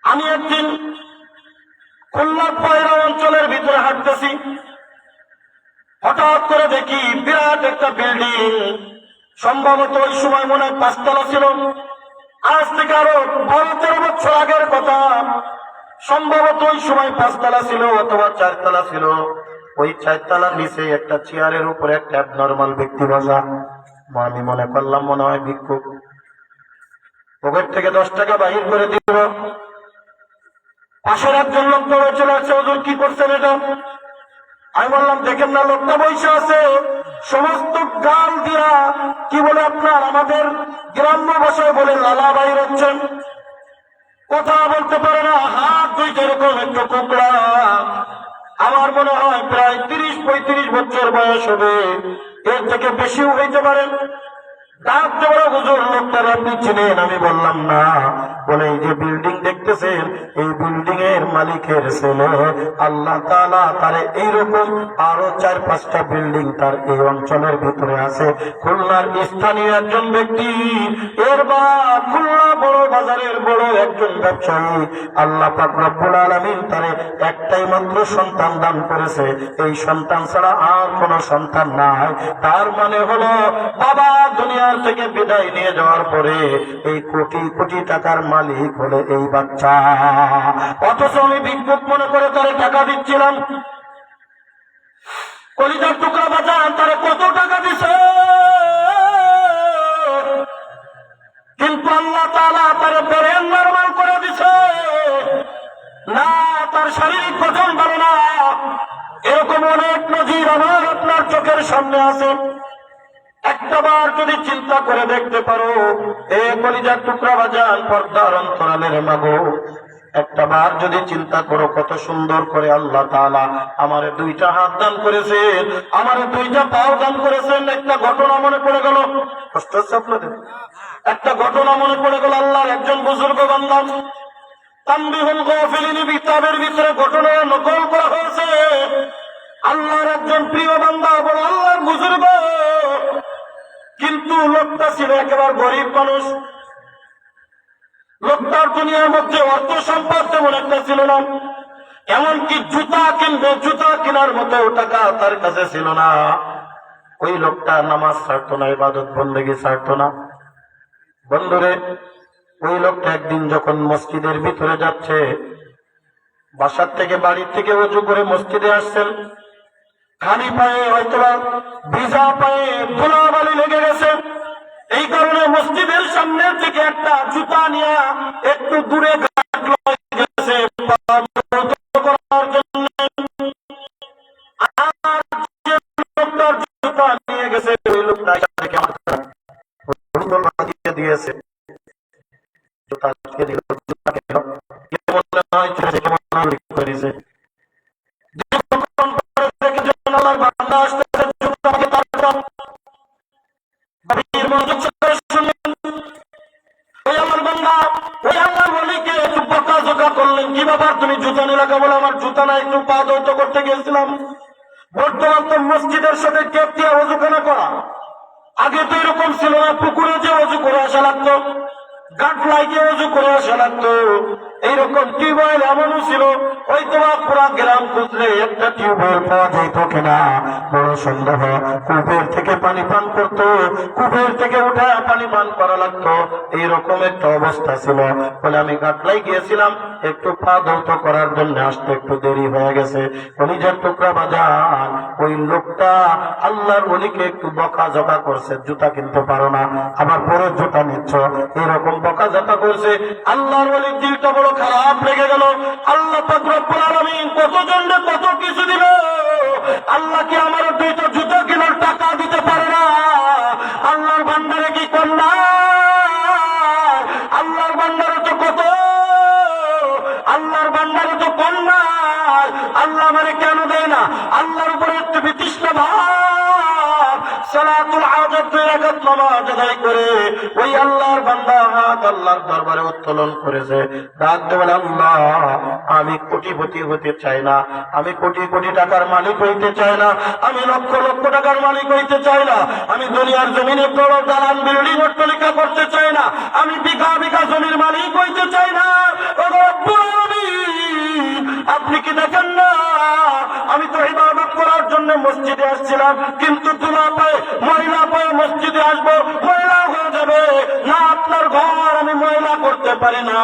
আমি একদিন খুলনার পয়রা অঞ্চলের ভিতরে হাঁটতেছি, হঠাৎ করে দেখি বিরাট একটা বিল্ডিং, সম্ভবত ওই সময় মনে হয় 5 তলা ছিল, আজ থেকে আরো 12-13 বছর আগের কথা। সম্ভবত ওই সময় 5 তলা ছিল অথবা 4 তলা ছিল। ওই 4 তলার নিচে একটা চেয়ারের উপরে একটা অ্যাবনর্মাল ব্যক্তি বসা। আমি মনে করলাম মনে হয় ভিক্ষুক, পকেট থেকে 10 টাকা বাহির করে দিল। পাশের একজন লোক পড়ে চলে আসছে, হুজুর কি করছেন এটা? আমি বললাম দেখেন না লোকটা বসে আছে, সমস্ত গাল দিয়া কি বলে আপনার আমাদের গ্রাম্য ভাষায় বলে লালা বাইর হচ্ছেন, কথা বলতে পারে না, হাত দুইটা এরকম একটু কুকড়া। আমার মনে হয় প্রায় 30-35 বছর বয়স হবে, এর থেকে বেশিও হইতে পারে। ডাকতে বড় হুজুর লোকটার আপনি চিনেন? আমি বললাম না। বলে এই যে বিল্ডিং দেখতেছেন, এই বিল্ডিং এর মালিকের ছেলে, আল্লাহ তাআলা তারে এইরকম আরো 4-5টা বিল্ডিং তার এই অঞ্চলের ভিতরে আছে। খুলনার স্থানীয় একজন ব্যক্তি, এর বাপ খুলনা বড় বাজারের বড় একজন ব্যবসায়ী। আল্লাহ পাক রব্বুল আলামিন তারে একটাই মাত্র সন্তান দান করেছে, এই সন্তান ছাড়া আর কোন সন্তান নাই। তার মানে হলো বাবা দুনিয়ার থেকে বিদায় নিয়ে যাওয়ার পরে এই কোটি কোটি টাকার মালিক হলো এই বাচ্চা। অথচ আমি ভিক্ষুক মনে করে তারে টাকা দিচ্ছিলাম। কলিজার টুকরা বাজান তারে কত টাকা দিছে, কিন্তু আল্লাহ তাআলা তারে ব্রেন নরমাল করে দিছে না, তার শারীরিক গঠন ভালো না। এরকম অনেক নজির আমার আপনার চোখের সামনে আছে। একটাবার যদি চিন্তা করে দেখতে পারো, এ কলিজার টুকরা বাজান, পর্দার অন্তরালের মাগো, একটাবার যদি চিন্তা করো কত সুন্দর করে আল্লাহ তাআলা আমারে 2টা হাত দান করেছেন, আমারে 2টা পাও দান করেছেন। একটা ঘটনা মনে পড়ে গেল, কষ্ট হচ্ছে আপনাদের? একটা ঘটনা মনে পড়ে গেল। আল্লাহর একজন বুজুর্গ বান্দা, তানবীহুল গাফিলিন কিতাবের ভিতরে ঘটনা নকল করা হয়েছে। আল্লাহর একজন প্রিয় বান্দা, বড় আল্লাহর বুজুর্গ, কিন্তু লোকটা ছিল একেবারে গরিব মানুষ। লোকটার দুনিয়ার মধ্যে অর্থ সম্পদ তেমন একটা ছিল না, এমনকি জুতা কিনবে, জুতা কেনার মতো টাকা তার কাছে ছিল না। ওই লোকটা নামাজ ছাড়তো না, ইবাদত বন্দেগী ছাড়তো না। বন্ধুরে, ওই লোকটা একদিন যখন মসজিদের ভিতরে যাচ্ছে, বাসার থেকে বাড়ির থেকে উঁচু করে মসজিদে আসছেন, খালি পায়ে হয়তোবা ভিজা পায়ে ধুলাবালি লেগে গেছে। এই কারণে মসজিদের সামনের থেকে একটা জুতা নিয়ে একটু দূরে গেছে করার জন্য। আর যে লোকটার জুতা নিয়ে গেছে, ওই লোকটা দিয়েছে, জুতা দিল, জুতা কেন মনে হয় কেমন করেছে। কি ব্যাপার, তুমি জুতা নিলাকা? বলে আমার জুতা না, একটু পা দৌত করতে গেছিলাম। বর্তমান তো মসজিদের সাথে টেপ দিয়ে অজুখানা করা, আগে তো এরকম ছিল না। পুকুরে যে অজু করে আসা লাগতো, গাট লাগিয়ে অজু করে আসা লাগতো। এইরকম টিউবওয়েল এমনও ছিল, হয়তো পুরা গ্রাম খুঁজলে একটা টিউবওয়েল পাওয়া যাইত কিনা বড় সন্দেহ। কূপের থেকে পানি পান করতো, কূপের থেকে উঠে পানি পান করা লাগতো, এইরকম একটা অবস্থা ছিল। বলে আমি গাটলাই গিয়েছিলাম, একটু পা ধৌত করার জন্য আসতে একটু দেরি হয়ে গেছে। কলিজার টুকরা বাজার, ওই লোকটা আল্লাহর ওলিকে একটু বকাঝকা করছে, জুতা কিনতে পারো না, আবার পরে জুতা নিচ্ছ, এরকম বকাঝকা করছে। আল্লাহর ওলির দিলটা বড় খারাপ লেগে গেল। আল্লাহ পাক রব্বুল আলামিন কতজনকে কত কিছু দিল, আল্লাহ কি আমার 2টা জুতা কেনার টাকা দিতে পারে না? আল্লাহর ভান্ডারে কি কম না? আল্লাহর ভান্ডারে তো কত, আল্লাহর ভান্ডারে তো কম না। আল্লাহ মানে কেন দেয় না? আল্লাহর উপরে একটু বিতৃষ্ণা ভাব, সালাত সালাতুল হাজাত 2 রাকাত নামাজ আদায় করে ওই আল্লাহর বান্দা হাত আল্লাহর দরবারে উত্তোলন করেছে। ডাক দিয়ে বলে, আল্লাহ আমি কোটিপতি হতে চাই না, আমি কোটি কোটি টাকার মালিক হইতে চাই না, আমি লক্ষ লক্ষ টাকার মালিক হইতে চাই না, আমি দুনিয়ার জমিনে বড় দালান বিল্ডিং অট্টালিকা করতে চাই না, আমি বিঘা বিঘা জমির মালিক হইতে চাই না। ওগো রব্বুল আলামিন, আপনি কি দেখেন না আমি তো ইবাদত করার জন্য মসজিদে আসছিলাম, কিন্তু দুলা পায়ে ময়লা পায়ে মসজিদে আসবো, ময়লা হয়ে যাবে না, আপনার ঘর আমি ময়লা করতে পারি না,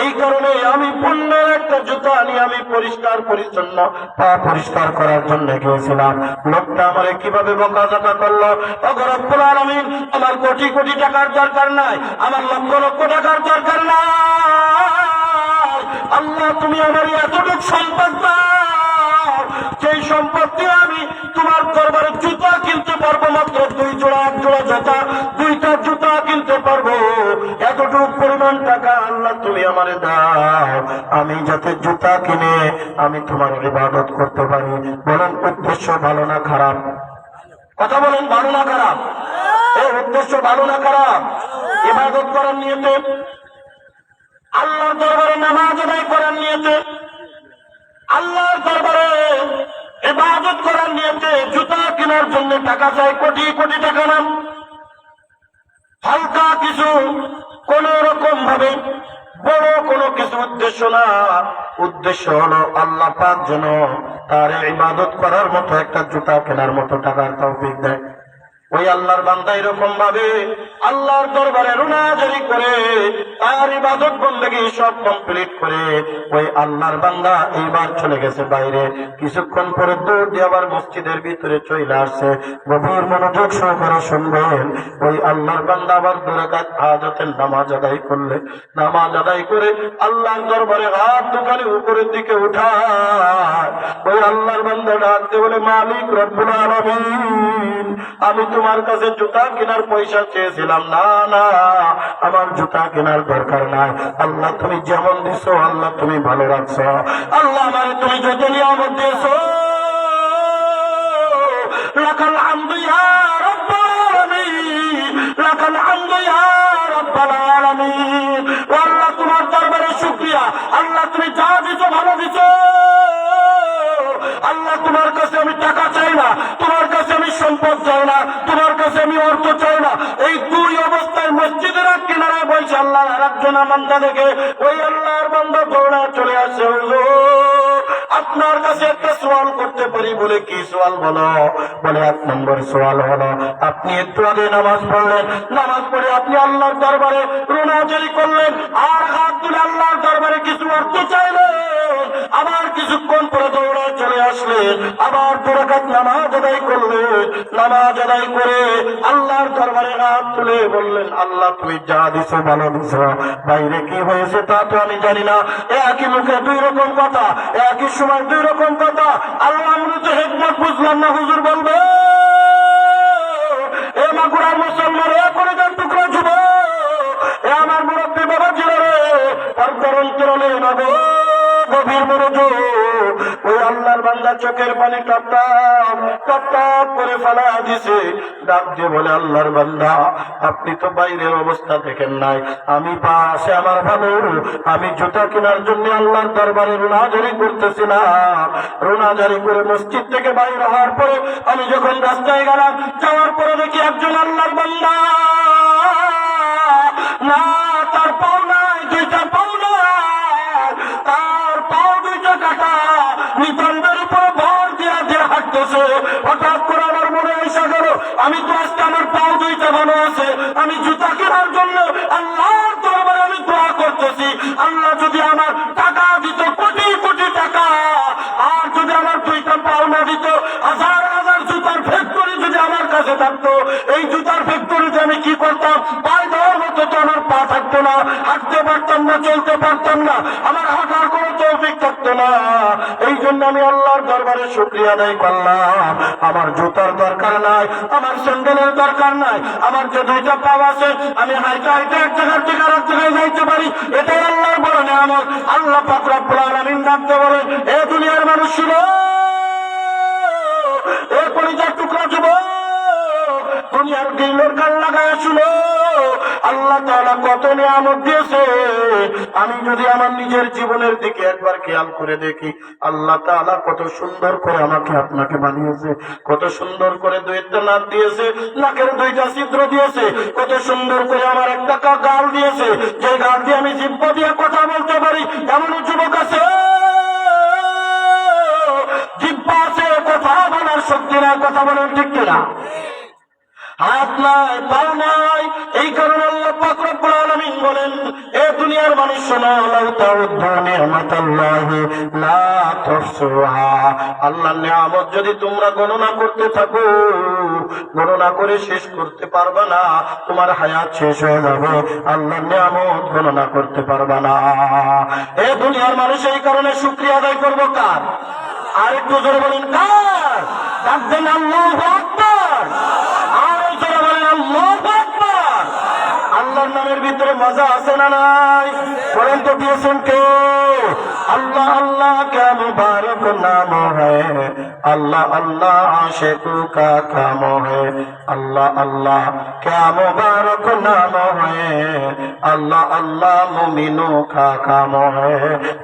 এই কারণে আমি পুণ্যের একটা জুতা নিয়ে আমি পরিষ্কার পরিচ্ছন্ন পা পরিষ্কার করার জন্য গিয়েছিলাম। লোকটা আমারে কিভাবে বকাঝকা করলো। ওগো রব্বুল আলামিন, আমার কোটি কোটি টাকার দরকার নাই, আমার লক্ষ লক্ষ টাকার দরকার নাই, আল্লাহ তুমি আমার এতটুকু সম্পদ দাও, সেই সম্পত্তি আমি তোমার দরবারে জুতা কিনতে পারবো, মাত্র 2 জোড়া 1 জোড়া জুতা, 2টা জুতা কিনতে পারবো, এতটুকু পরিমাণ টাকা আল্লাহ তুমি আমারে দাও, আমি যাতে জুতা কিনে আমি তোমার ইবাদত করতে পারি। বলেন উদ্দেশ্য ভালো না খারাপ? কথা বলেন, ভালো না খারাপ? এই উদ্দেশ্য ভালো না খারাপ? ইবাদত করার নিয়তে, আল্লাহর দরবারে নামাজ আদায় করার নিয়তে, আল্লাহর দরবারে ইবাদত করার নিয়তে জুতা কেনার জন্য টাকা চাই, কোটি কোটি টাকা নাম, হালকা কিছু কোন রকম ভাবে বড় কোনো কিছু উদ্দেশ্য না। উদ্দেশ্য হলো আল্লাহ পাক যেন তার ইবাদত করার মতো একটা জুতা কেনার মতো টাকার তৌফিক দেয়। ওই আল্লাহর বান্দা এরকম ভাবে আল্লাহর দরবারে রুনাজারি করে তার ইবাদত বন্দেগী সব কমপ্লিট করে ওই আল্লাহর বান্দা এইবার চলে গেছে বাইরে, কিছুক্ষণ পরে দৌড় দিয়ে আবার মসজিদের ভিতরে চলে আসছে। গভীর মনোযোগ সহকারে শুনবেন, ওই আল্লাহর বান্দা আবার 2 রাকাত হাজাতের নামাজ আদায় করলে, নামাজ আদায় করে আল্লাহর দরবারে হাত দুখানি উপরের দিকে উঠায়, ওই আল্লাহর বান্দা ডাকতে বলে, মালিক রব্বুল আলামিন, আমি তোমার কাছে জুতা কেনার পয়সা চেয়েছিলাম, না না আমার জুতা কেনার দরকার নাই, আল্লাহ তুমি যেমন দিছো আল্লাহ তুমি ভালো রাখছো, আল্লাহ আমার তুমি যত নিয়ামত দিয়েছো, লাকাল হামদু ইয়া রাব্বাল আলামিন, লাকাল হামদু ইয়া রাব্বাল আলামিন। আল্লাহ তোমার দরবারে শুকরিয়া, আল্লাহ তুমি যা দিছো ভালো দিছো, আল্লাহ তোমার কাছে আমি টাকা চাই না, তোমার কাছে আমি সম্পদ চাই না, তোমার কাছে আমি অর্থ চাই না। এই 2 অবস্থায় মসজিদের এক কিনারায় বসে আল্লাহর আরেকজন বান্দা দেখে ওই আল্লাহর বান্দা দৌড়া চলে আসে, হুজুর আপনার কাছে একটা সওয়াল করতে পারি? বলে কি সওয়াল বলো? বলে 1 নম্বর সওয়াল হলো, আপনি একটু আগে নামাজ পড়লেন, নামাজ পড়ে আপনি আল্লাহর দরবারে রুনাজারি করলেন, আর হাত তুলে আল্লাহর দরবারে কিছু অর্থ চাইলেন, আবার কিছুক্ষণ পরে দৌড়া চলে আসলেন, আবার 2 রাকাত নামাজ আদায় করলেন, নামাজ আদায় করে আল্লাহর দরবারে হাত তুলে বললেন, আল্লাহ তুমি যা দিছো ভালো দিছো, বাইরে কি হয়েছে তা তো আমি জানি না, একই মুখে 2 রকম কথা, একই সময় 2 রকম কথা, আল্লাহ আমরা তো হিকমত বুঝলাম না। হুজুর বলবে, এ মাগুরার মুসলমান, এ করে যান টুকরা যুব, এ আমার মুরব্বী বাবা ছিল রে, তার অন্তরণে নগো গভীর মনোযোগ, ওই আল্লাহর বান্দা চোখের পানি টপ টপ করে ফেলা দিছে, ডাক দিয়ে বলে, আল্লাহর বান্দা আপনি তো বাইরের অবস্থা দেখেন নাই, আমি পাশে আমার ভালো, আমি জুতা কেনার জন্য আল্লাহর দরবারে রুনাজারি করতেছিলাম, রুনাজারি করে মসজিদ থেকে বাইরে হওয়ার পরে আমি যখন রাস্তায় গেলাম, যাওয়ার পরে দেখি একজন আল্লাহর বান্দা, না তার পাও নাই, 2টা পাও নাই, তার পাও 2টা কাটা, নিতন্দের উপরে ভর দিয়ে দিয়ে হাঁটতেছে। হঠাৎ করে আমার মনে এসে গেল, আমি তো আজকে আমার পাও 2টা ভালো আছে, আমি জুতা কেনার জন্য আল্লাহর দরবারে আমি দোয়া করতেছি, আল্লাহ যদি আমার টাকা দিত কোটি কোটি টাকা, আর যদি আমার 2টা পাও না দিত, হাজার হাজার জুতার ফ্যাক্টরি যদি আমার কাছে থাকতো, এই জুতার ফ্যাক্টরিতে আমি কি করতাম? পায়ে দেওয়ার মতো তো আমার পা থাকতো না, হাঁটতে পারতাম না, চলতে পারতাম না, আমার হাঁটার কোনো তৌফিক থাকতো না। এই জন্য আমি আল্লাহর দরবারে শুকরিয়া আদায় করলাম, আমার জুতার দরকার নাই, আমার স্যান্ডেলের দরকার নাই, আমার যে 2টা পা আছে আমি হাইটা হাইটা এক জায়গার থেকে আরেক জায়গায় যাইতে পারি, এটাই আল্লাহর বড় নিয়ামত। আল্লাহ পাক রব্বুল আলামিন ডাকতে বলেন, এ দুনিয়ার মানুষ ছিল, এ কলিজার টুকরা যুবক, দুনিয়ার দিলের কান লাগায় শুনো, আল্লাহ তাআলা কত নিয়ামত দিয়েছে। আমি যদি আমার নিজের জীবনের দিকে একবার খেয়াল করে দেখি, আল্লাহ তাআলা কত সুন্দর করে আমাকে আপনাকে বানিয়েছে, কত সুন্দর করে দুইটা নাক দিয়েছে, নাকের দুইটা ছিদ্র দিয়েছে, কত সুন্দর করে আমার একটা গাল দিয়েছে, যে গাল দিয়ে আমি জিহ্বা দিয়ে কথা বলতে পারি। এমন যুবক আছে জিহ্বা আছে, কথা বলার শক্তি নাই, কথা বলেন ঠিক কিনা? হাত নাই, পা নাই, এই কারণে আল্লাহ পাক রব্বুল আলামিন বলেন, এ দুনিয়ার মানুষ শোনো, লাউ তাউদ্দু নি'মাতাল্লাহি লা তুহসুহা। আল্লাহর নিয়ামত যদি তোমরা গণনা করতে থাকো, গণনা করে শেষ করতে পারবে না, তোমার হায়াত শেষ হয়ে যাবে, আল্লাহর নিয়ামত গণনা করতে পারবে না। এ দুনিয়ার মানুষ এই কারণে শুকরিয়া আদায় করবো কার? আর একটু জোরে বলেন কার? ডাকবেন আল্লাহু আকবার। আল্লাহর নামের ভিতরে মজা আছে না নাই? বলেন তো দিয়েছেন কে? अल्लाह अल्लाह क्या मुबारक नाम है, अल्लाह अल्लाह आशिकों का काम है, अल्लाह अल्लाह क्या मुबारक नाम है, अल्लाह अल्लाह मुमिनों का काम है।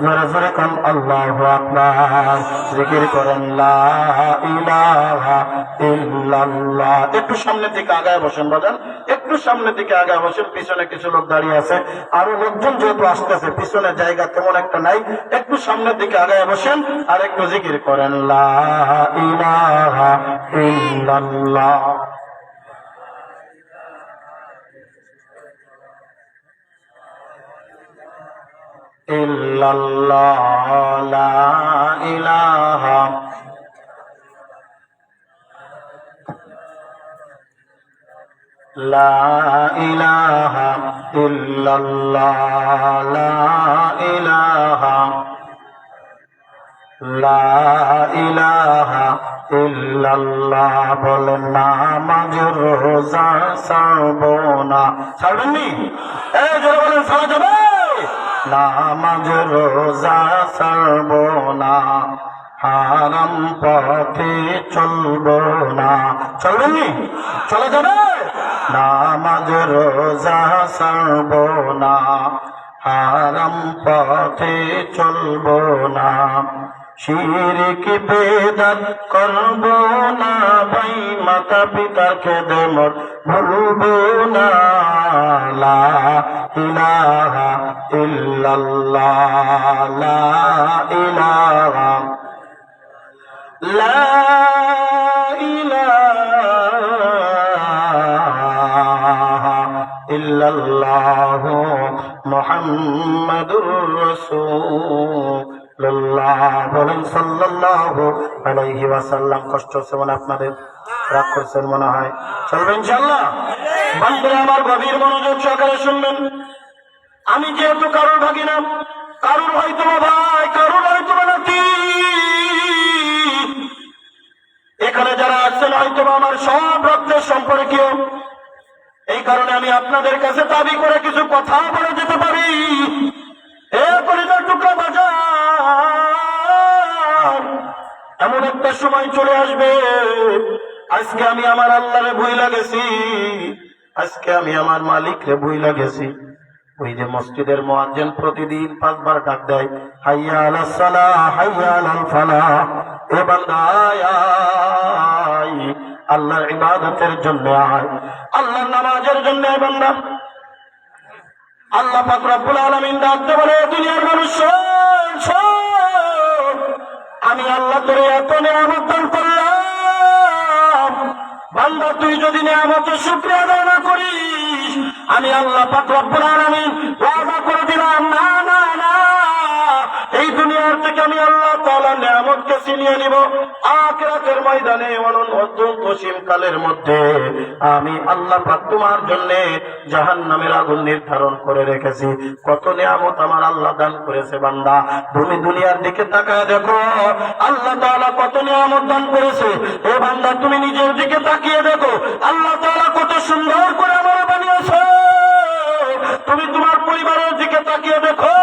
जरा जरा कम अल्लाहु अकबर, जिक्र करें ला इलाहा इल्लल्लाह। একটু সামনে দিকে আগায় বসেন বাজান, একটু সামনে দিকে আগায় বসেন, পিছনে কিছু লোক দাঁড়িয়ে আছে, আরো লোকজন যেহেতু আসতেছে, পিছনে জায়গা তেমন একটা নাই, একটু সামনের দিকে আগায় বসেন আর একটু জিকির করেন লা ইলাহা ইল্লাল্লাহ। ইল্লাল্লাহ লা ইলাহা লা ইলাহা ইল্লাল্লাহ লা ইলাহা লা ইলাহা ইল্লাল্লাহ। বলেন নামাজ রোজা ছাড়বো না, ছাড়বেননি? এই জোরে বলেন ছাড়া যাবে? নামাজ রোজা ছাড়বো না, হারাম পথে চলবো না, চলবেননি? চলে যাবে? নামাজ রোজা ছাড়বো না, হারাম পথে চলবো না, শিরক বেদাত করবো না, ভাই মাতা পিতার খেদমত ভুলবো না, লা ইলাহা ইল্লাল্লাহ লা ইলাহা লা ইলাহা ইল্লাল্লাহ মুহাম্মাদুর রাসূলুল্লাহ। বলেন সাল্লাল্লাহু আলাইহি ওয়াসাল্লাম। কষ্ট হচ্ছে মনে আপনাদের? রাগ করছেন মনে হয়? চলবে ইনশাআল্লাহ? বান্দা আমার গভীর মনোযোগ সহকারে শুনবেন। আমি যেহেতু কারোর ভাগি না, কারোর হয়তো ভাই, কারোর হয়তো নাতি, এখানে যারা আছেন হয়তো আমার সব রক্তের সম্পর্কীয়, এই কারণে আমি আপনাদের কাছে দাবি করে কিছু কথা বলে যেতে পারি। এ কলিজার টুকরা বাজার, এমন একটা সময় চলে আসবে, আজকে আমি আমার আল্লাহরে ভুইলা গেছি, আজকে আমি আমার মালিকরে ভুইলা গেছি। ওই যে মসজিদের মুয়াজ্জিন প্রতিদিন 5 বার ডাক দেয়, হাইয়া আলাস সালাহ হাইয়া আলাল ফালাহ। এ বান্দা আয়, আল্লাহর ইবাদতের জন্য আয়, আল্লাহর নামাজের জন্য আয় বান্দা। আল্লাহ পাক রব্বুল আলামিন ডাকতে বলে, দুনিয়ার মানুষ শোন শোন, আমি আল্লাহ তোরে এত নিয়ামত দান করলাম, বান্দা তুই যদি নিয়ামতের শুকরিয়া আদায় না করিস, আমি আল্লাহ পাক রব্বুল আলামিন ওয়াদা করে দিলাম, না না না, এই দুনিয়ার থেকে আমি আল্লাহ তাআলা নিয়ামতকে ছিনিয়ে নিব, আখিরাতের ময়দানে অত্যন্ত সীমকালের মধ্যে আমি আল্লাহ পাক তোমার জন্য জাহান্নামের আগুন নির্ধারণ করে রেখেছি। কত নিয়ামত আমার আল্লাহ দান করেছে বান্দা, তুমি দুনিয়ার দিকে তাকায় দেখো, আল্লাহ তাআলা কত নিয়ামত দান করেছে। এ বান্দা তুমি নিজের দিকে তাকিয়ে দেখো, আল্লাহ তাআলা কত সুন্দর করে আমার বানিয়েছে। তুমি তোমার পরিবারের দিকে তাকিয়ে দেখো,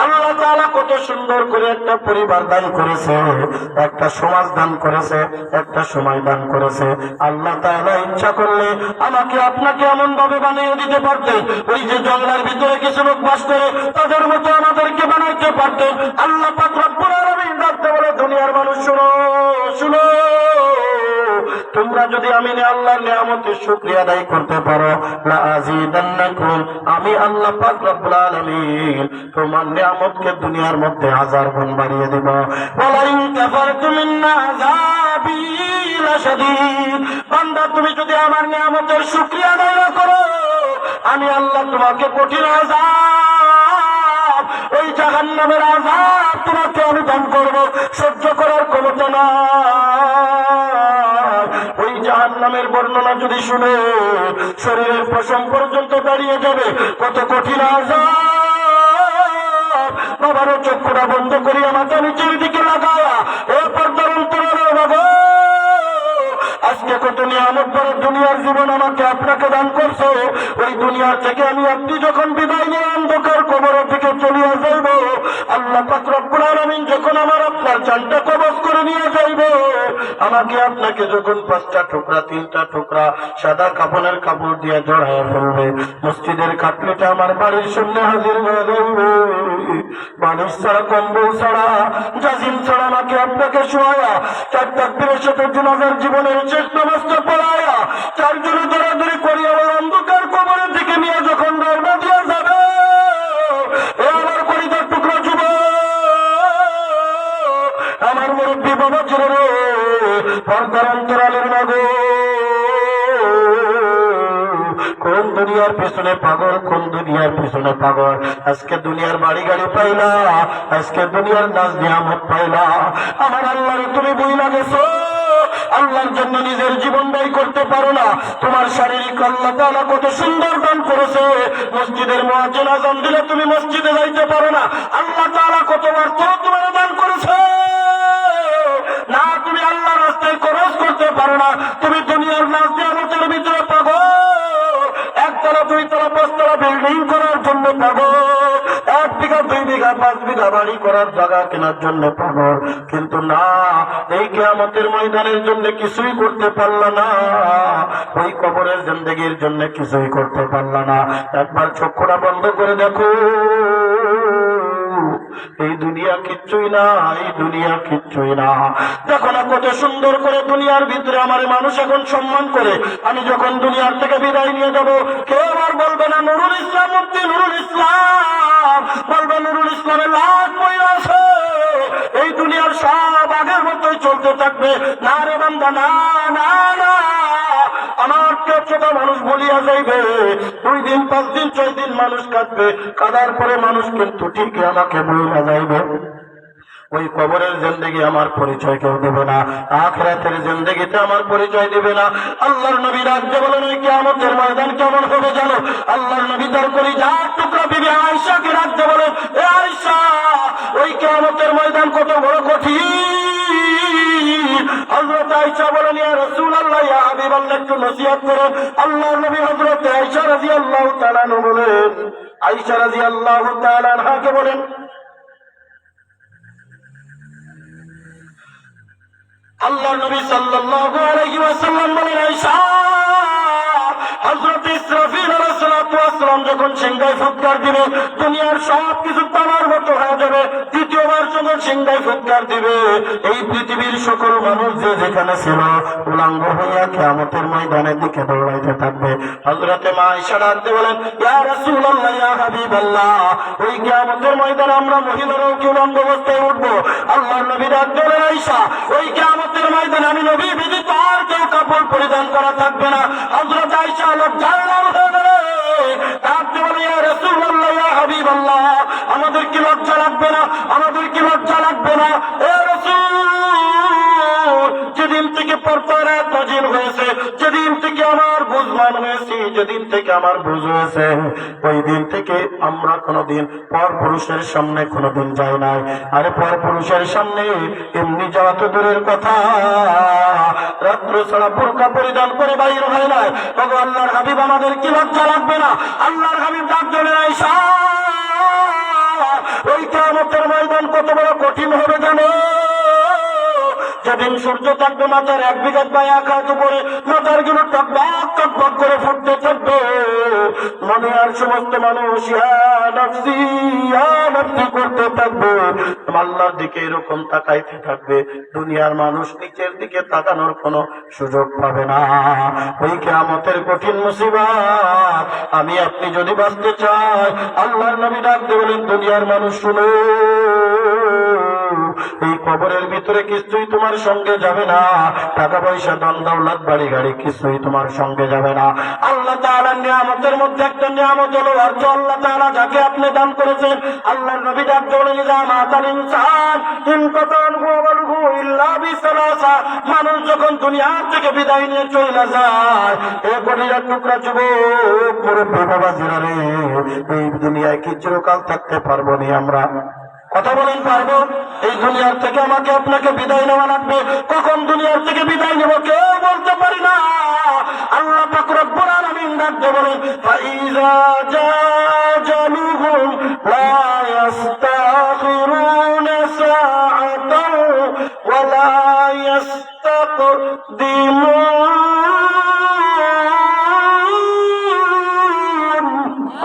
আল্লাহ তাআলা কত কত সুন্দর করে একটা পরিবার দান করেছে, একটা সমাজ দান করেছে, একটা সময় দান করেছে। আল্লাহ তাআলা ইচ্ছা করলে আমাকে আপনাকে এমন ভাবে বানিয়ে দিতে পারতেন, ওই যে জঙ্গলের ভিতরে কিছু লোক বাস করে তাদের মতো আমাদেরকে বানাইতে পারতেন। আল্লাহ পাক রব্বুল আলামিন ডাকতে বলে, দুনিয়ার মানুষ শুনো শুনো, তোমরা যদি আমি আল্লাহর নিয়ামতের শুকরিয়া আদায় করতে পারো, লা আযীদান্নাকুম, আমি আল্লাহ পাক রব্বুল আলামিন তোমার নিয়ামতকে দুনিয়ার মধ্যে 1000 গুণ বাড়িয়ে দেব। ওয়ালা ইন কাফারতুম ইন্না আযাবী লাশাদীদ, বান্দা তুমি যদি আমার নিয়ামতের শুকরিয়া আদায় না করো, আমি আল্লাহ তোমাকে কঠিন আযাব, ওই জাহান্নামের আযাব তোমাকে আমি দান করব, সহ্য করার ক্ষমতা নাই। ওই জাহান্নামের বর্ণনা যদি শুনে শরীরের পশম পর্যন্ত দাঁড়িয়ে যাবে, কত কঠিন আযাব। বাবারও চক্ষুটা বন্ধ করি, আমাকে নিচের দিকে লাগায়া এ পর্দার অন্তরালের বাবা, আজকে কত নিয়ামত বড় দুনিয়ার জীবন আমাকে আপনাকে দান করছে। ওই দুনিয়ার থেকে আমি আপনি যখন বিদায় নিয়ে অন্ধকার কবরের দিকে চলিয়া যাইব, আল্লাহ পাক রব্বুল আলামিন যখন আমার আপনার জানটা কবজ করে নিয়ে যাইব, আমাকে আপনাকে যখন 5টা টুকরা 3টা টুকরা সাদা কাপড়ের কাপড় দিয়ে জড়াইয়া ফেলবে, মসজিদের খাটলিটা আমার বাড়ির সামনে হাজির হয়ে যাইবে, বালিশ ছাড়া, কম্বল ছাড়া, জাজিম ছাড়া আমাকে আপনাকে শোয়া 4 তাকবীরের সাথে জানাজার জীবনের শেষ নামাজটা পড়ায়া 4 জনে দৌড়াদৌড়ি করি আমার অন্ধকার কবরের দিকে নিয়ে যখন রওনা দিয়ে যাবে, এ আমার পরিবার টুকরা যুব, আমার মুরব্বী বাবা ছিল রে, পর্দার অন্তরালের মাগো, কোন দুনিয়ার পেছনে পাগল, কোন দুনিয়ার পেছনে পাগল। আজকে দুনিয়ার বাড়ি গাড়ি পাইলা, আজকে দুনিয়ার নাজ নিয়ামত পাইলা, আমার আল্লাহরে তুমি বইলা গেছো, আল্লাহর জন্য নিজের জীবন ব্যয় করতে পারো না। তোমার শারীরিক আল্লাহ তাআলা কত সুন্দর দান করেছে, মসজিদের মুয়াজ্জিন আযান দিলে তুমি মসজিদে যাইতে পারো না, আল্লাহ তাআলা কত অর্থ তোমার দান করেছে না, তুমি আল্লাহর রাস্তায় খরচ করতে পারো না। তুমি দুনিয়ার নাজ নিয়ামতের ভিতরে পাগল, 1 তলা 2 তলা 5 তলা বিল্ডিং করার জন্য পাগল, 1 বিঘা 2 বিঘা 5 বিঘা বাড়ি করার জায়গা কেনার জন্য পাগল, কিন্তু না, এই কিয়ামতের ময়দানের জন্য কিছুই করতে পারলা না, ওই কবরের জিন্দেগির জন্য কিছুই করতে পারলা না। একবার চক্ষুটা বন্ধ করে দেখো, এই দুনিয়া কিচ্ছুই না, এই দুনিয়া কিচ্ছুই না। দেখো না কত সুন্দর করে দুনিয়ার ভিতরে আমার মানুষ এখন সম্মান করে। আমি যখন দুনিয়ার থেকে বিদায় নিয়ে যাব, কেউ আর বলবে না নুরুল ইসলাম মুফতি নুরুল ইসলাম, বলবে নুরুল ইসলামের লাশ পড়ে আছে, এই দুনিয়ার সব আগের মতোই চলতে থাকবে। না রে বান্দা, না না না, আমার ছোট মানুষ বলিয়া যাইবে, 2 দিন 5 দিন 6 দিন মানুষ কাঁদবে, কাঁদার পরে মানুষ কিন্তু ঠিকই আমাকে বলিয়া যাইবে। ওই কবরের জিন্দেগি আমার পরিচয় কেউ দেবে না, আখিরাতের জিন্দেগিতে আমার পরিচয় দেবে না। আল্লাহর নবী রাজ্য বলেন ওই কিয়ামতের ময়দান কেমন হবে জানো? আল্লাহর নবী তার কলিজার টুকরা বিবি আয়েশাকে রাজ্য বলেন, এ আয়েশা, ওই কিয়ামতের ময়দান কত বড় কঠিন। হযরত আয়েশা বলেন, ইয়া রাসূলুল্লাহ, ইয়া হাবিবাল্লাহ, একটু নসিহত করুন। আল্লাহর নবী হযরত আয়েশা রাদিয়াল্লাহু তাআলা আনহা বলেন, আয়েশা রাদিয়াল্লাহু তাআলা আনহাকে বলেন, আল্লাহ নবী সাল্লাল্লাহু আলাইহি ওয়াসাল্লাম বলেন, আয়েশা, হযরত ইসরাফিল আলাইহিস সালাতু ওয়াস সালাম যখন সিংহায় ফুৎকার দিবে, দুনিয়ার সব কিছু তামার মতো হয়ে যাবে। দ্বিতীয়বার যখন সিংহায় ফুৎকার দিবে, এই পৃথিবীর সকল মানুষ যে যেখানে ছিল উলঙ্গ হইয়া কিয়ামতের ময়দানের দিকে দৌড়াইতে থাকবে। হযরত মা আয়েশা ডাকতে বলেন, ইয়া রাসূলুল্লাহ, ইয়া হাবিবাল্লাহ, ওই কিয়ামতের ময়দানে আমরা মহিলারাও কি উলঙ্গ অবস্থায় উঠবো? আল্লাহর নবী ডাকতে বলেন, আয়েশা, ওই কিয়ামতের ময়দানে আমি নবী ব্যতীত আর কেউ কাপড় পরিধান করা থাকবে না। হযরত আয়েশা লজ্জায় লাল হয়ে গেলেন, ডাকতে বলেন, ইয়া রাসূলুল্লাহ, ইয়া হাবিবাল্লাহ, আমাদের কি লজ্জা লাগবে না? আমাদের কি লজ্জা লাগবে না? এ রাসূল, যেদিন থেকে পর্দার আয়াত নাযিল হয়েছে, যেদিন থেকে আমার বুঝমান হয়েছে, যেদিন থেকে আমার বুঝ হয়েছে, ওই দিন থেকে আমরা কোনোদিন পর পুরুষের সামনে কোনোদিন যাই নাই। আরে পর পুরুষের সামনে এমনি যাওয়া তো দূরের কথা, রাত্র ছাড়া বোরকা পরিধান করে বাইর হয় নাই। তবে আল্লাহর হাবিব, আমাদের কি লজ্জা লাগবে না? আল্লাহর হাবিব ডাক দিলেন, আয়েশা, ওই কিয়ামতের ময়দান কত বড় কঠিন হবে জানো? যেদিন সূর্য থাকবে মাথার 1 বিঘা বা 1 হাত উপরে, মাথার গুলো টকবক টকবক করে ফুটতে থাকবে। মনে আর সমস্ত মানুষ ইয়া নাফসি করতে থাকবে, আল্লাহর দিকে এরকম তাকাইতে থাকবে। দুনিয়ার মানুষ নিচের দিকে তাকানোর কোনো সুযোগ পাবে না। ওই কিয়ামতের কঠিন মুসিবত আমি আপনি যদি বাঁচতে চাই, আল্লাহর নবী ডাক দিয়ে বলেন, দুনিয়ার মানুষ শুনো, এই কবরের ভিতরে কিছুই তোমার সঙ্গে যাবে না। টাকা পয়সা, ধন দৌলত, বাড়ি গাড়ি কিছুই তোমার সঙ্গে যাবে না। আল্লাহ তাআলার নিয়ামতের মধ্যে একটা নিয়ামত হলো অর্থ। আল্লাহ তাআলা যাকে আপনি দান করেছেন, আল্লাহর নবী ডাক বলেন, যা মাতাল ইনসান ইনকাতান গুওয়ালহু ইল্লা বিসালাসা। মানুষ যখন দুনিয়া থেকে বিদায় নিয়ে চলে যায়, এ কলিজার টুকরা যুবক, মুরব্বি বাবাজিরা রে, এই দুনিয়ায় কি চিরকাল থাকতে পারবো না আমরা? কথা বলেন, পারবো? এই দুনিয়ার থেকে আমাকে আপনাকে বিদায় নেওয়া লাগবে। কখন দুনিয়ার থেকে বিদায় নেব কেউ বলতে পারি না। আল্লাহ পাক রব্বুল আলামিন ডাক দিয়ে বলেন, ফাইযা জাজালুহুম লা ইস্তাখিরুনা সাআতান ওয়া লা ইস্তাকদিমুন।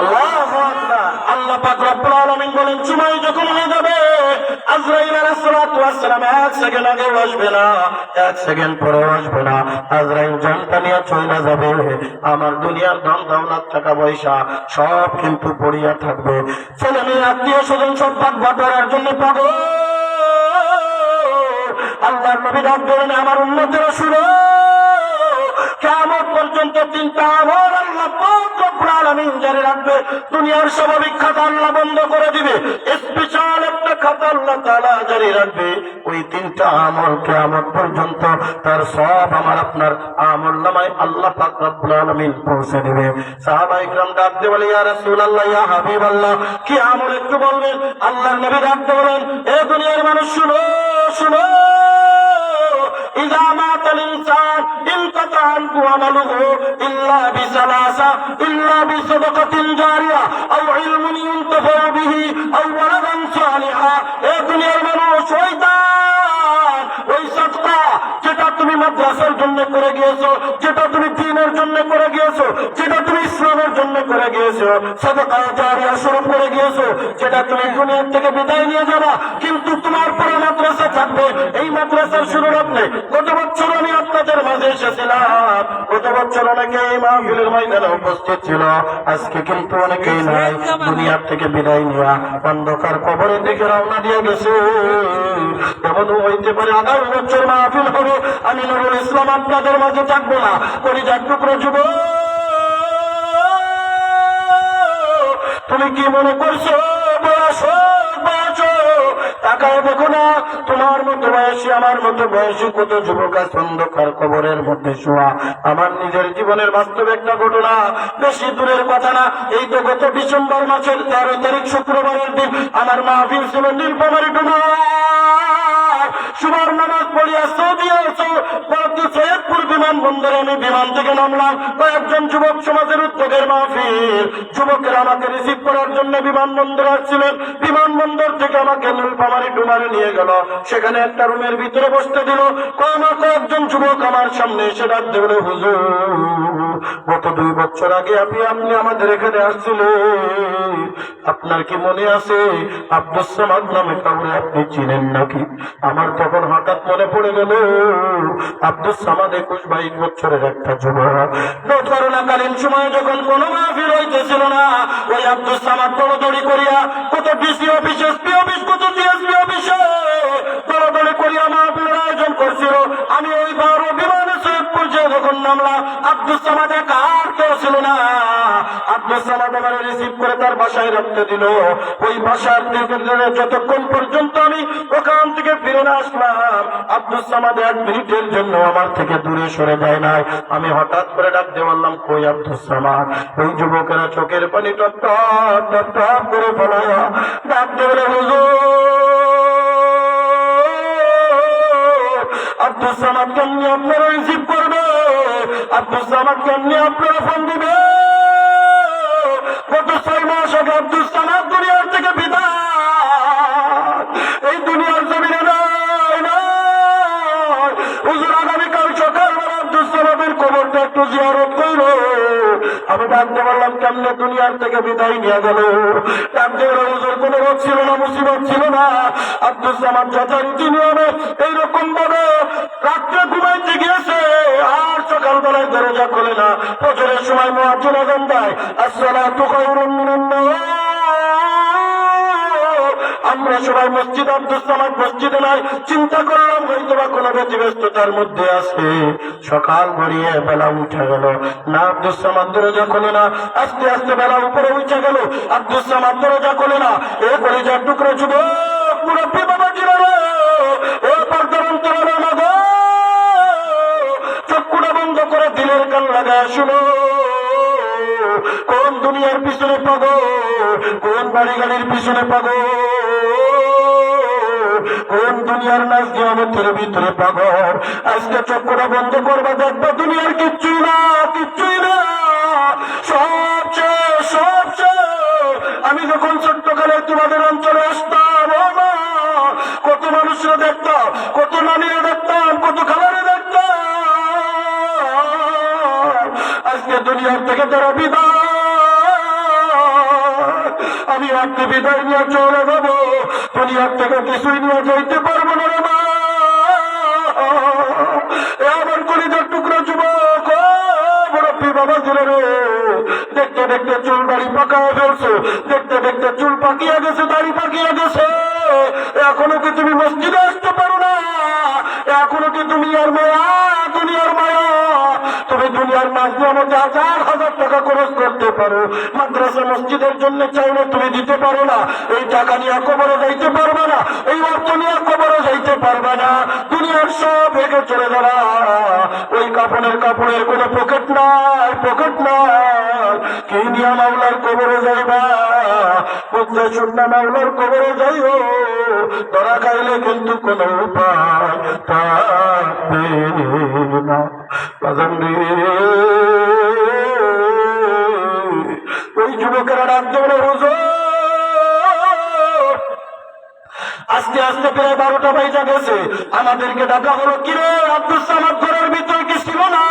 আল্লাহু আকবার। আল্লাহ পাক রব্বুল আলামিন বলেন, সময় যখন হয়ে যাবে, আজরাইল আলাইহিস সালাতু ওয়াস সালাম 1 সেকেন্ড আগে আসবে না, 1 সেকেন্ড পরে আসবে না। আজরাইল জানটা নিয়ে চলে যাবে। আমার দুনিয়ার ধন দৌলত, টাকা পয়সা সব কিন্তু পড়িয়া থাকবে। ছেলে মেয়ে, আত্মীয় স্বজন সব ভাগ বাটোয়ারার জন্য পাগল। আল্লাহর নবী ডাক বলেন, আমার উম্মতেরা শুনো, কিয়ামত পর্যন্ত 3টা আমল আল্লাহ পাক রব্বুল আলামিন জারি রাখবে। দুনিয়ার স্বাভাবিক খাতা আল্লাহ বন্ধ করে দিবে, স্পেশাল একটা খাতা আল্লাহ তাআলা জারি রাখবে। ওই 3টা আমল কিয়ামত পর্যন্ত তার সব আমার আপনার আমলনামায় আল্লাহ পাক রব্বুল আলামিন পৌঁছে দেবে। সাহাবায়ে কিরাম ডাক দিয়ে বলে, ইয়া রাসূলুল্লাহ, ইয়া হাবিবাল্লাহ, কি আমল একটু বলবেন? আল্লাহর নবী ডাক দিয়ে বলেন, এ দুনিয়ার মানুষ শুনো, শুনো, ইযা মাতাল ইনসান ইনকাতা আনহু আমালুহু ইল্লা বিসালাসা, ইল্লা বিসাদাকাতিন জারিয়া আও ইলমুন ইউনতাফাউ বিহি আও ওয়ালাদান সালিহা। এ দুনিয়ার মানুষ, ওই দান, ওই সাদকা যেটা তুমি মাদ্রাসার জন্য করে গিয়েছো, যেটা তুমি দ্বীনের জন্য করে গিয়েছো, যেটা তুমি ইসলামের জন্য করে গিয়েছো, সাদকা জারিয়া স্বরূপ করে গিয়েছো, যেটা তুমি দুনিয়া থেকে বিদায় নিয়ে যাবা, কিন্তু তোমার পরে মাদ্রাসা থাকবে। এই মাদ্রাসার শুরুর আপনি গত বছর আমি আপনাদের মাঝে এসেছিলাম, গত বছর অনেকে এই মাহফিলের ময়দানে উপস্থিত ছিল, আজকে কিন্তু অনেকেই নাই। দুনিয়ার থেকে বিদায় নেওয়া, অন্ধকার কবরের দিকে রওনা দিয়ে গেছে। এমন হইতে পারে আগামী বছর মাহফিল হবে, আমি নুরুল ইসলাম আপনাদের মাঝে থাকবো না। কলিজার টুকরো যুবক, তুমি কি মনে করছো বয়স তাকায় দেখো না, তোমার মতো বয়সী, আমার মতো বয়সী কত যুবক আছে অন্ধকার কবরের মধ্যে শোয়া। আমার নিজের জীবনের বাস্তব একটা ঘটনা, বেশি দূরের কথা না। এই তো গত ডিসেম্বর মাসের 13 তারিখ শুক্রবারের দিন আমার মাহফিল ছিল নীলফামারী ডুমা। সুবহান নামাজ পড়িয়া সৌদি সৈয়দপুর বিমানবন্দরে আমি বিমান থেকে নামলাম। কয়েকজন যুবক সমাজের উদ্যোগের মাহফিল, যুবকেরা আমাকে রিসিভ করার জন্য বিমানবন্দরে আসছিলেন। বিমানবন্দর থেকে আমাকে নীলফামারী ডুমারে নিয়ে গেল, সেখানে একটা রুমের ভিতরে বসতে দিল। কয়েকজন যুবক আমার সামনে এসে ডাক দেবে, হুজুর, গত 2 বছর আগে আপনি আমাদের এখানে আসছিলেন, আপনার কি মনে আছে আব্দুস সামাদ নামে কাউরে আপনি চিনেন নাকি? আমার তখন হঠাৎ মনে পড়ে গেল, আব্দুস সামাদ 21-22 বছরের একটা যুবক। করোনাকালীন সময়ে যখন কোনো মাহফিল হইতেছিল না, ওই আব্দুস সামাদ দৌড়াদৌড়ি করিয়া কত ডিসি অফিস, এসপি অফিস, কত ডিএসপি অফিসে দৌড়াদৌড়ি করিয়া মাহফিলের আয়োজন করছিল। আমি ওই বড় বিমানে সৈয়দপুর যে যখন নামলাম, আব্দুস সামাদ একা আর কেউ ছিল না। আব্দুস সামাদ আমার রিসিভ করে তার বাসায় রাখতে দিল। ওই বাসার যতক্ষণ পর্যন্ত আমি ওখান থেকে ফিরে না আসলাম, আব্দুস সামাদ 1 মিনিটের জন্য আমার থেকে দূরে সরে যায় নাই। আমি হঠাৎ করে ডাক দিয়ে বললাম, কই আব্দুস সামাদ? ওই যুবকেরা চোখের পানি টপ টপ টপ টপ করে ফেলায়া ডাক দিয়ে বলে, হুজুর, আব্দুস সামাদ কেমনি আপনারা রিসিভ করবে? আব্দুস সামাদ কেমনি আপনারা ফোন দিবে? গত 6 মাস আগে আব্দুস সামাদ দুনিয়ার থেকে বিদায় কইল। আমি ডাকতে পারলাম কেমনে দুনিয়ার থেকে বিদায় নিয়ে গেল। ডাকতে গেল হুজুর কোনো রোগ ছিল না, মুসিবত ছিল না। আব্দুল সামাদ যথারীতি নিয়মে এইরকম ভাবে রাত্রে ঘুমাইতে গিয়েছে, আর সকালবেলায় দরজা খোলে না। ফজরের সময় মুয়াজ্জিন আযান দেয়, আসসালাতু খায়রুম মিনান নাওম। আমরা সবাই মসজিদ, আব্দুল সামাদ মসজিদে নাই। চিন্তা করলাম হয়তো বা কোনো ব্যতিব্যস্ততার মধ্যে আছে। সকাল গড়িয়ে বেলা উঠে গেল না, আব্দুল সামাদ দরজা খোলে না। আস্তে আস্তে বেলা উপরে উঠে গেল, আব্দুল সামাদ দরজা খোলে না। এ কলিজার টুকরো যুবক মুরব্বী বাবাজিরা রে, ও পর্দার অন্তরালের মা গো, চক্ষুটা বন্ধ করে দিলের কান লাগায় শুনো। কোন দুনিয়ার পিছনে পাগল, কোন বাড়ি গাড়ির পিছনে পাগল, কোন দুনিয়ার নাচ নিয়ামতের ভিতরে পাগল। আজকে চক্ষুটা বন্ধ করবা, দেখবা দুনিয়ার কিচ্ছুই না, কিচ্ছুই না, সবচেয়ে সবচেয়ে। আমি যখন ছোট্টকালে তোমাদের অঞ্চলে আসতাম, ও মা, কত মানুষরা দেখতাম, কত নারীরা দেখতাম, কত খাবারে দেখতাম। আজকে দুনিয়ার থেকে তারা বিদায়, আমি আপনি বিদায় নিয়ে চলে যাবো। দুনিয়ার থেকে কিছুই নিয়ে যাইতে পারবো না রে মা। আমার কলিজার টুকরো যুবক, মুরব্বী বাবা ছিল রে, দেখতে দেখতে চুল দাড়ি পাকায় ফেলছো, দেখতে দেখতে চুল পাকিয়ে গেছে, দাড়ি পাকিয়ে গেছে। এখনো কি তুমি মসজিদে আসতে পারো না? এখনো কি তুমি আর মায়া, দুনিয়ার মায়া? তুমি দুনিয়ার মাঝে মধ্যে হাজার হাজার টাকা খরচ করতে পারো, মাদ্রাসা মসজিদের জন্য চাইলে তুমি দিতে পারো না। এই টাকা নিয়ে কবরে যাইতে পারবে না, এই অর্থ নিয়ে কবরে যাইতে পারবে না। দুনিয়ার সব ভেঙে চলে যারা, ওই কাপড়ের কোনো পকেট নাই, পকেট নাই। কি নিয়ে মাওলার কবরে যাইবা? বুঝতে শুননা মাওলার কবরে যাইও, ধরা খাইলে কিন্তু কোনো উপায় থাকবে না। ওই যুবকেরা ডাকতে বলে, হুজুর আস্তে আস্তে প্রায় 12টা বাজে গেছে, আমাদেরকে ডাকা হলো। কিরে আব্দুল সামাদ ঘরের ভিতরে কি ছিল না?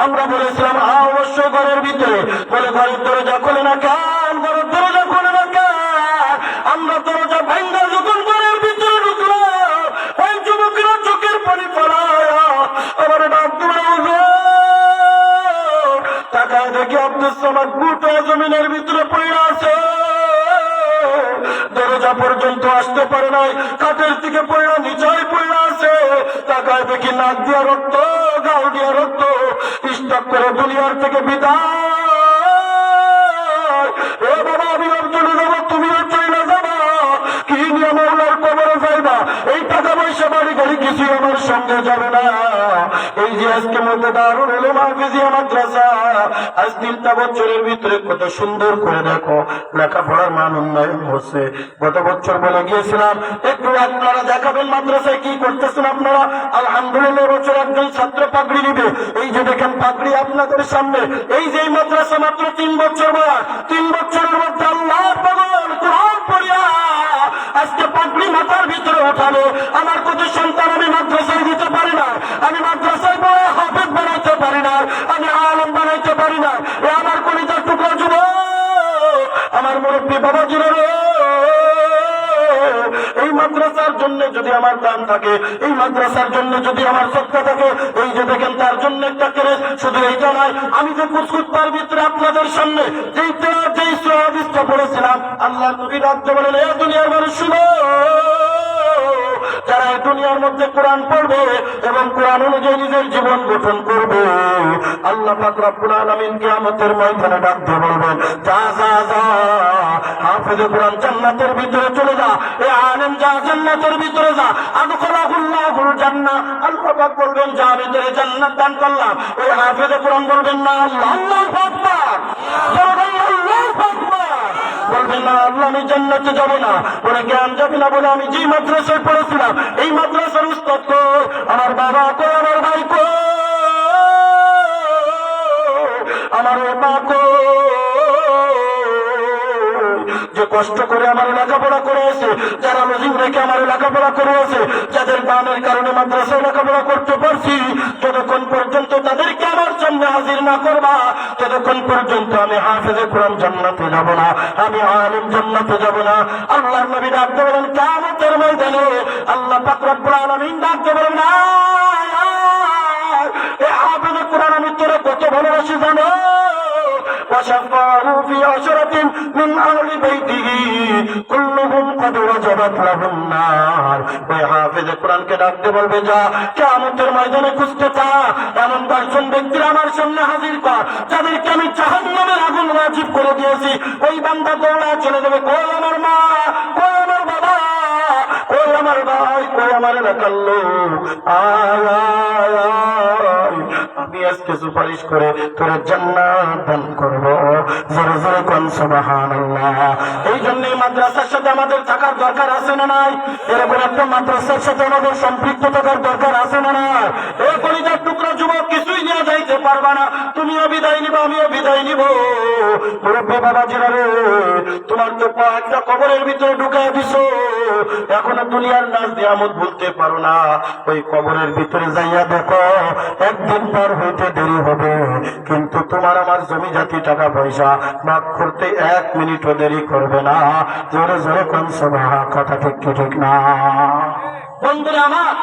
আমরা বলেছিলাম হ্যাঁ অবশ্যই ঘরের ভিতরে। বলে ঘরের দরজা খোলে না কেন? ঘরের দরজা খোলে না কেন? আমরা দরজা ভাঙা যখন ঘরের ভিতরে ঢুকলাম, ওই যুবকেরা চোখের পানি ফেলায় আমার ডাকতে বলে, হুজুর তাকায় দেখি আব্দুল সামাদ বুটা জমিনের ভিতরে পড়ে আছে, দরজা পর্যন্ত আসতে পারে নাই, কাঠের দিকে পড়া নিচয় পড়া আছে। তাকায় দেখি নাক দিয়া রক্ত, গাল দিয়া রক্ত, স্টক করে দুনিয়ার থেকে বিদায়। এ বাবা আমি চলে যাবো, তুমিও চলে যাবা। কি নিয়ে মাওলার কবরে যাইবা? এই টাকা পয়সা বাড়ি গাড়ি কিছুই আমার সঙ্গে যাবে না। এই যে আজকে মধ্যে দারুল উলুম হাফিজিয়া মাদ্রাসা, আজ 3টা বছরের ভিতরে কত সুন্দর করে দেখো লেখাপড়ার মান উন্নয়ন হচ্ছে। গত বছর বলে গিয়েছিলাম একটু আপনারা দেখাবেন মাদ্রাসায় কি করতেছেন আপনারা। আলহামদুলিল্লাহ বছর একজন ছাত্র পাগড়ি নিবে। এই যে দেখেন পাগড়ি আপনাদের সামনে। এই যে মাদ্রাসা মাত্র 3 বছর বয়স, 3 বছরের মধ্যে আল্লাহ পাগল কোরআন পড়িয়া আজকে পাগড়ি মাথার ভিতরে ওঠালো। আমার কত সন্তান আমি মাদ্রাসায় দিতে পারি না, আমি মাদ্রাসায় পড়ে হাফেজ বানাইতে পারি না, আমি আলেম বানাইতে পারি না। এ আমার কলিজার টুকরা যুবক, আমার মুরব্বী বাবাজিরা রে, এই মাদ্রাসার জন্য যদি আমার দাম থাকে, এই মাদ্রাসার জন্য যদি আমার সত্তা থাকে, এই যে দেখেন তার জন্য একটা করে। শুধু এইটা নয়, আমি যে কুচকুত্তার ভিতরে আপনাদের সামনে যেই হাদিসটা পড়েছিলাম, আল্লাহ নবী রাজ্য বলেন, এ দুনিয়ার মানুষ শুনো, যারা এই দুনিয়ার মধ্যে কোরআন পড়বে এবং কোরআন অনুযায়ী নিজের জীবন গঠন করবে, আল্লাহ পাক রব্বুল আলামিন কিয়ামতের ময়দানে ডাক দিয়ে বলবেন, যা যা যা হাফেজে কোরআন জান্নাতের ভিতরে চলে যা, এ আলেম যা জান্নাতের ভিতরে যা, আদখালাহুল্লাহুল জান্নাহ। আল্লাহ পাক বলবেন যা ভিতরে জান্নাত দান করলাম। ওই হাফেজে কোরআন বলবেন না আল্লাহু আকবার, আল্লাহু আকবার, বলবেন না আল্লাহ আমি জান্নাতে যাব না। বলে কেন যাবি না? বলে আমি যে মাদ্রাসায় পড়েছিলাম এই মাদ্রাসার উস্তাদ কো, আমার বাবা কো, আমার ভাই কো, আমার মা কো, যে কষ্ট করে আমার লেখাপড়া করেছে, যারা লজিং রেখে আমার লেখাপড়া করেছে, যাদের দানের কারণে মাদ্রাসায় লেখাপড়া করতে পারছি, ততক্ষণ পর্যন্ত তাদেরকে আমার সামনে হাজির না করবা, ততক্ষণ পর্যন্ত আমি হাফেজে কোরআন জান্নাতে যাব না, আমি আলিম জান্নাতে যাব না। আল্লাহর নবী ডাকতে বলেন কিয়ামতের ময়দানে, আল্লাহ পাক রব্বুল আলামিন ডাকতে বলেন এই হাফেজে কোরআন আমি তোরে কত ভালোবাসি জানো। وشفعه في عشرة من أهل بيته كلهم قد وجبت له النار। ওই হাফেজ কোরআনকে ডাকতে বলবে যা কিয়ামতের ময়দানে খুঁজতে চা, এমন 10 জন ব্যক্তির আমার সামনে হাজির কর যাদেরকে আমি জাহান্নামের আগুন ওয়াজিব করে দিয়েছি। ওই বান্দা দৌড়ায় চলে যাবে, কই আমার মা, কই আমার বাবা, কই আমার ভাই, কই আমার এলাকার লোক, আয় আয় আয়, আমি আজকে সুপারিশ করে তোর জান্নাত দান করব। জোরে জোরে কোন সুবহানাল্লাহ। এই জন্য মাদ্রাসার সাথে আমাদের থাকার দরকার আছে না নাই? এরকম একটা মাদ্রাসার সাথে আমাদের সম্পৃক্ত থাকার দরকার আছে না নাই? এই কলিজার টুকরা যুবক কিছুই নিয়ে যাইতে পারবা না, তুমিও বিদায় নিবা, আমিও বিদায় নিব। মুরব্বী বাবাজিরা রে, তোমার তো পা একটা কবরের ভিতরে ঢুকায় দিছো, এখনো দুনিয়ার নাচ নিয়ামত ভুলতে পারো না। ওই কবরের ভিতরে যাইয়া দেখো, একদিন পর হইতে দেরি হবে, কিন্তু তোমার আমার জমি জাতি টাকা পয়সা ভাগ করতে 1 মিনিটও দেরি করবে না। জোরে জোরে কোন সুবহান, কথা ঠিক কি ঠিক না? বন্ধুরা আমার,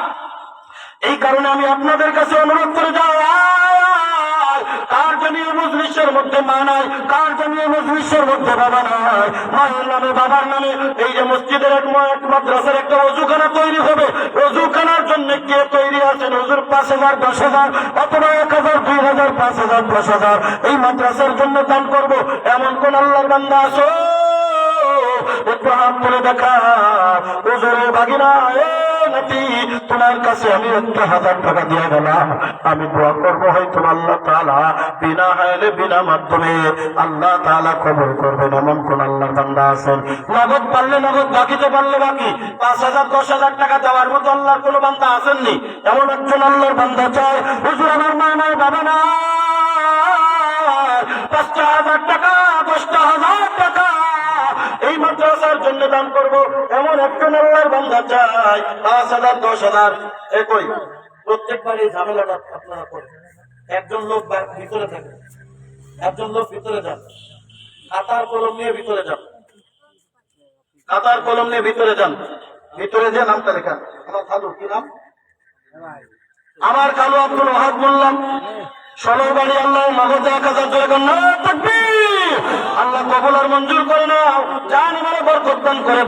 এই কারণে আমি আপনাদের কাছে অনুরোধ করে যাও, কার জমিয়ে মজলিসের মধ্যে মা নাই, কার জমিয়ে মজলিসের মধ্যে বাবা নাই, মায়ের নামে বাবার নামে এই যে মসজিদের এক মাদ্রাসার একটা ওযুখানা তৈরি হবে, ওযুখানার জন্য কে তৈরি আছেন? হুজুর 5,000 10,000 অথবা 1,000 2,000 5,000 10,000 এই মাদ্রাসার জন্য দান করব, এমন কোন আল্লাহর বান্দা আছো? একটু হাত তুলে দেখা। হুজুরের ভাগিনা, নাতি, তোমার কাছে আমি 1,000 টাকা দিয়ে গেলাম, আমি দোয়া করবো হয়তো আল্লাহ তাআলা বিনা হায়লে বিনা মাধ্যমে আল্লাহ তাআলা কবুল করবেন, এমন কোন আল্লাহর বান্দা আছেন? নগদ পারলে নগদ, বাকিতে পারলে বাকি, 5,000 10,000 টাকা দেওয়ার মতো আল্লাহর কোন বান্দা আছেননি? এমন একজন আল্লাহর বান্দা চায়, হুজুর আমার মা নাই, বাবা নাই, 5,000 টাকা 10,000 টাকা এই মাদ্রাসার জন্য দান করব, এমন একজন আল্লাহর বান্দা চাই। 5,000 10,000 একই। প্রত্যেকবার এই ঝামেলাটা আপনারা করেন। একজন লোক ভিতরে থাকে, একজন লোক ভিতরে যান, খাতার কলম নিয়ে ভিতরে যান, খাতার কলম নিয়ে ভিতরে যান, ভিতরে যে নামটা লেখান, আমার খালু কি নাম? আমার খালু আব্দুল ওয়াহাব বললাম, 16 বাড়ি আল্লাহ নগদ 1,000 টাকা না তাকবীর। আল্লাহ কবুল আর মঞ্জুর করে নাও, জান মানে বরকত দান করে।